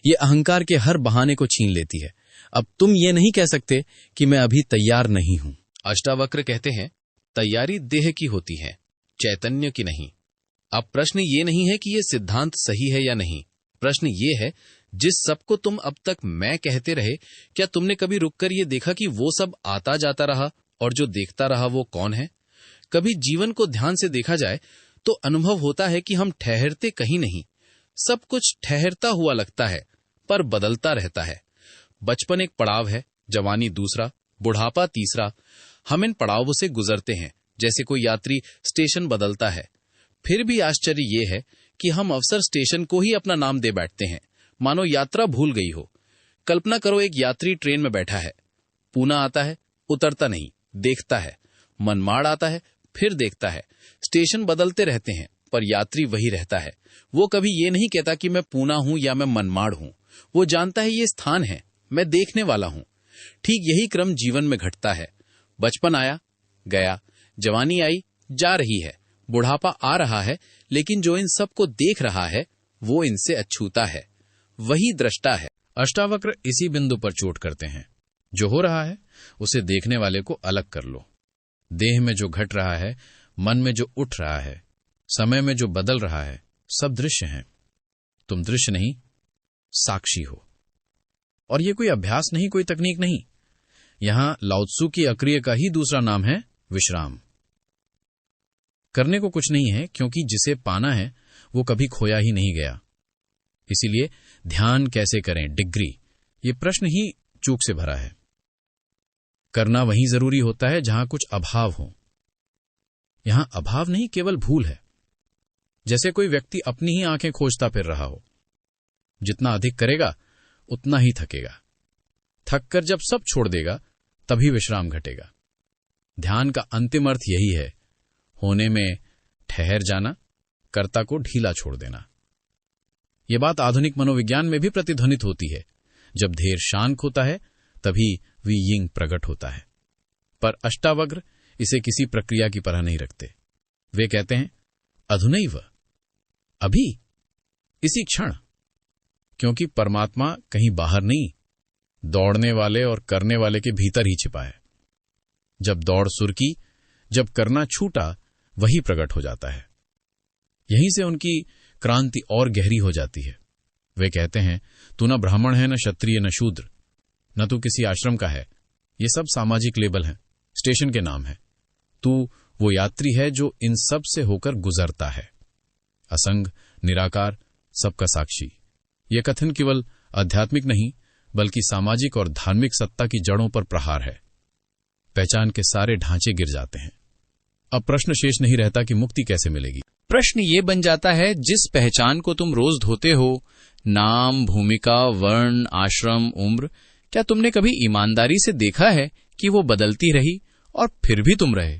यह अहंकार के हर बहाने को छीन लेती है। अब तुम ये नहीं कह सकते कि मैं अभी तैयार नहीं हूं। अष्टावक्र कहते हैं, तैयारी देह की होती है, चैतन्य की नहीं। अब प्रश्न ये नहीं है कि यह सिद्धांत सही है या नहीं। प्रश्न ये है, जिस सबको तुम अब तक मैं कहते रहे, क्या तुमने कभी रुककर ये देखा कि वो सब आता जाता रहा और जो देखता रहा वो कौन है? कभी जीवन को ध्यान से देखा जाए तो अनुभव होता है कि हम ठहरते कहीं नहीं। सब कुछ ठहरता हुआ लगता है, पर बदलता रहता है। बचपन एक पड़ाव है, जवानी दूसरा, बुढ़ापा तीसरा। हम इन पड़ावों से गुजरते हैं जैसे कोई यात्री स्टेशन बदलता है। फिर भी आश्चर्य ये है कि हम अवसर स्टेशन को ही अपना नाम दे बैठते हैं, मानो यात्रा भूल गई हो। कल्पना करो, एक यात्री ट्रेन में बैठा है, पूना आता है, उतरता नहीं, देखता है। मनमाड़ आता है, फिर देखता है। स्टेशन बदलते रहते हैं, पर यात्री वही रहता है। वो कभी ये नहीं कहता कि मैं पूना हूं या मैं मनमाड़ हूं। वो जानता है ये स्थान है, मैं देखने वाला हूं। ठीक यही क्रम जीवन में घटता है। बचपन आया, गया, जवानी आई, जा रही है, बुढ़ापा आ रहा है, लेकिन जो इन सब को देख रहा है वो इनसे अछूता है, वही दृष्टा है। अष्टावक्र इसी बिंदु पर चोट करते हैं। जो हो रहा है उसे देखने वाले को अलग कर लो। देह में जो घट रहा है, मन में जो उठ रहा है, समय में जो बदल रहा है, सब दृश्य हैं। तुम दृश्य नहीं, साक्षी हो। और ये कोई अभ्यास नहीं, कोई तकनीक नहीं। यहां लाओत्सु की अक्रिय का ही दूसरा नाम है विश्राम। करने को कुछ नहीं है, क्योंकि जिसे पाना है वो कभी खोया ही नहीं गया। इसीलिए ध्यान कैसे करें, डिग्री, ये प्रश्न ही चूक से भरा है। करना वहीं जरूरी होता है जहां कुछ अभाव हो। यहां अभाव नहीं, केवल भूल है। जैसे कोई व्यक्ति अपनी ही आंखें खोजता फिर रहा हो। जितना अधिक करेगा उतना ही थकेगा। थककर जब सब छोड़ देगा तभी विश्राम घटेगा। ध्यान का अंतिम अर्थ यही है, होने में ठहर जाना, कर्ता को ढीला छोड़ देना। यह बात आधुनिक मनोविज्ञान में भी प्रतिध्वनित होती है। जब धैर्य शांत होता है तभी वी यिंग प्रकट होता है। पर अष्टावक्र इसे किसी प्रक्रिया की परवाह नहीं रखते। वे कहते हैं, अधुनैव, अभी, इसी क्षण। क्योंकि परमात्मा कहीं बाहर नहीं, दौड़ने वाले और करने वाले के भीतर ही छिपा है। जब दौड़ सुरकी, जब करना छूटा, वही प्रकट हो जाता है। यहीं से उनकी क्रांति और गहरी हो जाती है। वे कहते हैं, तू न ब्राह्मण है, न क्षत्रिय, न शूद्र, न तू किसी आश्रम का है। ये सब सामाजिक लेबल हैं, स्टेशन के नाम है। तू वो यात्री है जो इन सब से होकर गुजरता है। असंग, निराकार, सबका साक्षी, यह कथन केवल आध्यात्मिक नहीं बल्कि सामाजिक और धार्मिक सत्ता की जड़ों पर प्रहार है। पहचान के सारे ढांचे गिर जाते हैं। अब प्रश्न शेष नहीं रहता कि मुक्ति कैसे मिलेगी। प्रश्न ये बन जाता है, जिस पहचान को तुम रोज धोते हो, नाम, भूमिका, वर्ण, आश्रम, उम्र, क्या तुमने कभी ईमानदारी से देखा है कि वो बदलती रही और फिर भी तुम रहे?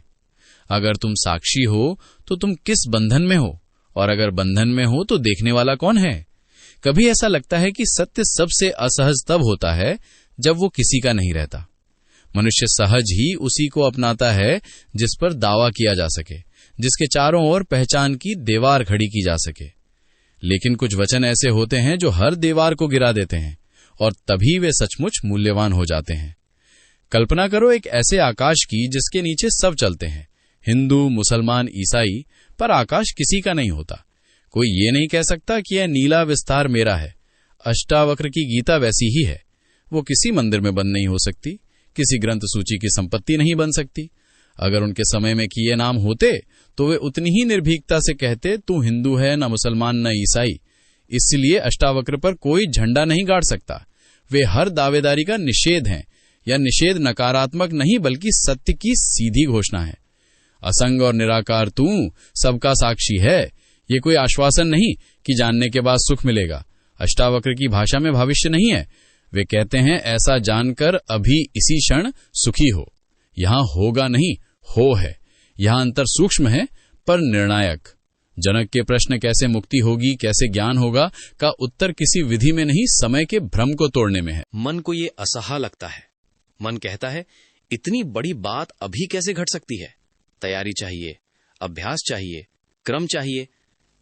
अगर तुम साक्षी हो तो तुम किस बंधन में हो, और अगर बंधन में हो तो देखने वाला कौन है? कभी ऐसा लगता है कि सत्य सबसे असहज तब होता है जब वो किसी का नहीं रहता। मनुष्य सहज ही उसी को अपनाता है जिस पर दावा किया जा सके, जिसके चारों ओर पहचान की दीवार खड़ी की जा सके। लेकिन कुछ वचन ऐसे होते हैं जो हर दीवार को गिरा देते हैं, और तभी वे सचमुच मूल्यवान हो जाते हैं। कल्पना करो एक ऐसे आकाश की जिसके नीचे सब चलते हैं, हिंदू, मुसलमान, ईसाई, पर आकाश किसी का नहीं होता। कोई ये नहीं कह सकता कि यह नीला विस्तार मेरा है। अष्टावक्र की गीता वैसी ही है। वो किसी मंदिर में बंद नहीं हो सकती, किसी ग्रंथ सूची की संपत्ति नहीं बन सकती। अगर उनके समय में किए नाम होते तो वे उतनी ही निर्भीकता से कहते, तू हिंदू है, न मुसलमान, न ईसाई। इसलिए अष्टावक्र पर कोई झंडा नहीं गाड़ सकता। वे हर दावेदारी का निषेध हैं। यह निषेध नकारात्मक नहीं बल्कि सत्य की सीधी घोषणा है। असंग और निराकार तू सबका साक्षी है। ये कोई आश्वासन नहीं कि जानने के बाद सुख मिलेगा। अष्टावक्र की भाषा में भविष्य नहीं है। वे कहते हैं, ऐसा जानकर अभी इसी क्षण सुखी हो। यहां होगा नहीं, हो है। यहां अंतर सूक्ष्म है पर निर्णायक। जनक के प्रश्न कैसे मुक्ति होगी, कैसे ज्ञान होगा, का उत्तर किसी विधि में नहीं, समय के भ्रम को तोड़ने में है। मन को ये असहा लगता है। मन कहता है, इतनी बड़ी बात अभी कैसे घट सकती है? तैयारी चाहिए, अभ्यास चाहिए, क्रम चाहिए।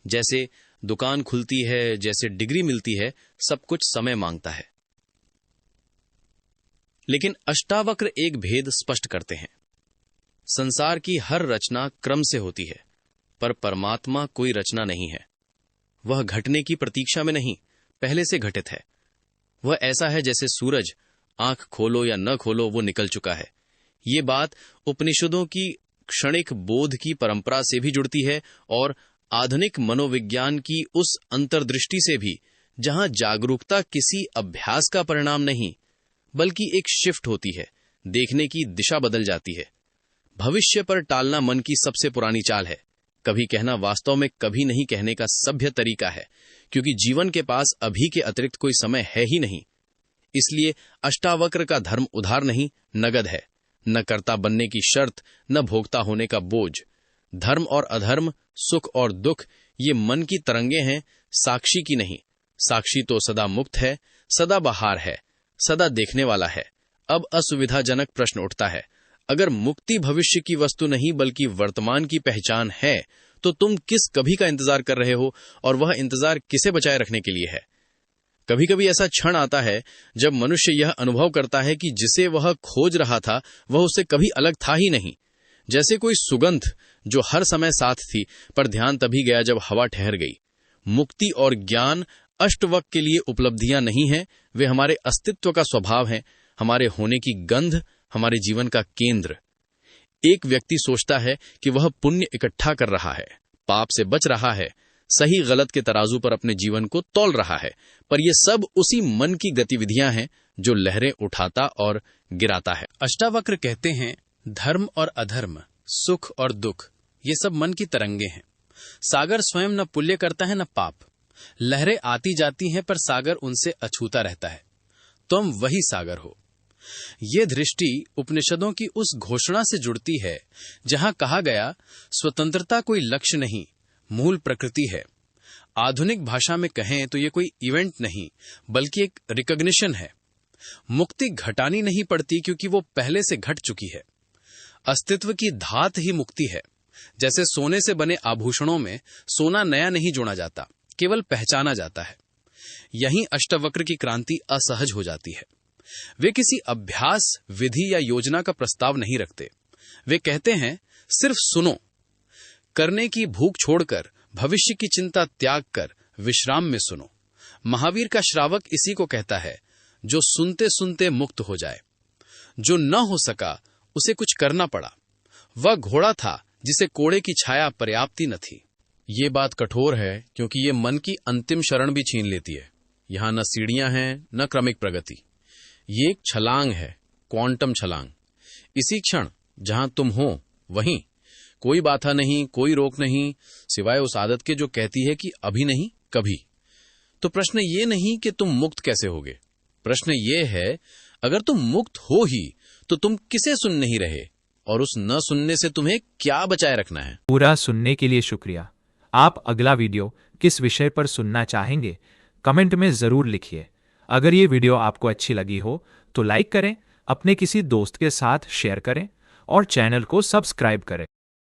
जैसे दुकान खुलती है, जैसे डिग्री मिलती है, सब कुछ समय मांगता है। लेकिन अष्टावक्र एक भेद स्पष्ट करते हैं। संसार की हर रचना क्रम से होती है, पर परमात्मा कोई रचना नहीं है। वह घटने की प्रतीक्षा में नहीं, पहले से घटित है। वह ऐसा है जैसे सूरज, आंख खोलो या न खोलो वो निकल चुका है। ये बात उपनिषदों की क्षणिक बोध की परंपरा से भी जुड़ती है और आधुनिक मनोविज्ञान की उस अंतर्दृष्टि से भी, जहां जागरूकता किसी अभ्यास का परिणाम नहीं बल्कि एक शिफ्ट होती है, देखने की दिशा बदल जाती है। भविष्य पर टालना मन की सबसे पुरानी चाल है। कभी कहना वास्तव में कभी नहीं कहने का सभ्य तरीका है, क्योंकि जीवन के पास अभी के अतिरिक्त कोई समय है ही नहीं। इसलिए अष्टावक्र का धर्म उधार नहीं, नगद है। न कर्ता बनने की शर्त, न भोक्ता होने का बोझ। धर्म और अधर्म, सुख और दुख, ये मन की तरंगे हैं, साक्षी की नहीं। साक्षी तो सदा मुक्त है, सदा बहार है, सदा देखने वाला है। अब असुविधाजनक प्रश्न उठता है, अगर मुक्ति भविष्य की वस्तु नहीं बल्कि वर्तमान की पहचान है, तो तुम किस कभी का इंतजार कर रहे हो, और वह इंतजार किसे बचाए रखने के लिए है? कभी कभी ऐसा क्षण आता है जब मनुष्य यह अनुभव करता है कि जिसे वह खोज रहा था वह उससे कभी अलग था ही नहीं। जैसे कोई सुगंध जो हर समय साथ थी, पर ध्यान तभी गया जब हवा ठहर गई। मुक्ति और ज्ञान अष्टवक्र के लिए उपलब्धियां नहीं हैं, वे हमारे अस्तित्व का स्वभाव हैं, हमारे होने की गंध, हमारे जीवन का केंद्र। एक व्यक्ति सोचता है कि वह पुण्य इकट्ठा कर रहा है, पाप से बच रहा है, सही गलत के तराजू पर अपने जीवन को तौल रहा है, पर ये सब उसी मन की गतिविधियां हैं जो लहरें उठाता और गिराता है। अष्टावक्र कहते हैं, धर्म और अधर्म, सुख और दुख, ये सब मन की तरंगे हैं। सागर स्वयं न पुण्य करता है न पाप। लहरें आती जाती हैं पर सागर उनसे अछूता रहता है। तुम वही सागर हो। ये दृष्टि उपनिषदों की उस घोषणा से जुड़ती है जहां कहा गया, स्वतंत्रता कोई लक्ष्य नहीं, मूल प्रकृति है। आधुनिक भाषा में कहें तो ये कोई इवेंट नहीं बल्कि एक रिकॉग्निशन है। मुक्ति घटानी नहीं पड़ती क्योंकि वो पहले से घट चुकी है। अस्तित्व की धात ही मुक्ति है। जैसे सोने से बने आभूषणों में सोना नया नहीं जोड़ा जाता, केवल पहचाना जाता है। यहीं अष्टावक्र की क्रांति असहज हो जाती है। वे किसी अभ्यास, विधि या योजना का प्रस्ताव नहीं रखते। वे कहते हैं, सिर्फ सुनो। करने की भूख छोड़कर, भविष्य की चिंता त्याग कर विश्राम में सुनो। महावीर का श्रावक इसी को कहता है, जो सुनते सुनते मुक्त हो जाए। जो न हो सका उसे कुछ करना पड़ा। वह घोड़ा था जिसे कोड़े की छाया पर्याप्ति न थी। ये बात कठोर है क्योंकि ये मन की अंतिम शरण भी छीन लेती है। यहां न सीढ़ियां हैं न क्रमिक प्रगति। ये एक छलांग है, क्वांटम छलांग। इसी क्षण जहां तुम हो वहीं कोई बाधा नहीं, कोई रोक नहीं, सिवाय उस आदत के जो कहती है कि अभी नहीं कभी। तो प्रश्न ये नहीं कि तुम मुक्त कैसे होगे, प्रश्न ये है अगर तुम मुक्त हो ही तो तुम किसे सुन नहीं रहे, और उस न सुनने से तुम्हें क्या बचाए रखना है। पूरा सुनने के लिए शुक्रिया। आप अगला वीडियो किस विषय पर सुनना चाहेंगे कमेंट में जरूर लिखिए। अगर ये वीडियो आपको अच्छी लगी हो तो लाइक करें, अपने किसी दोस्त के साथ शेयर करें और चैनल को सब्सक्राइब करें।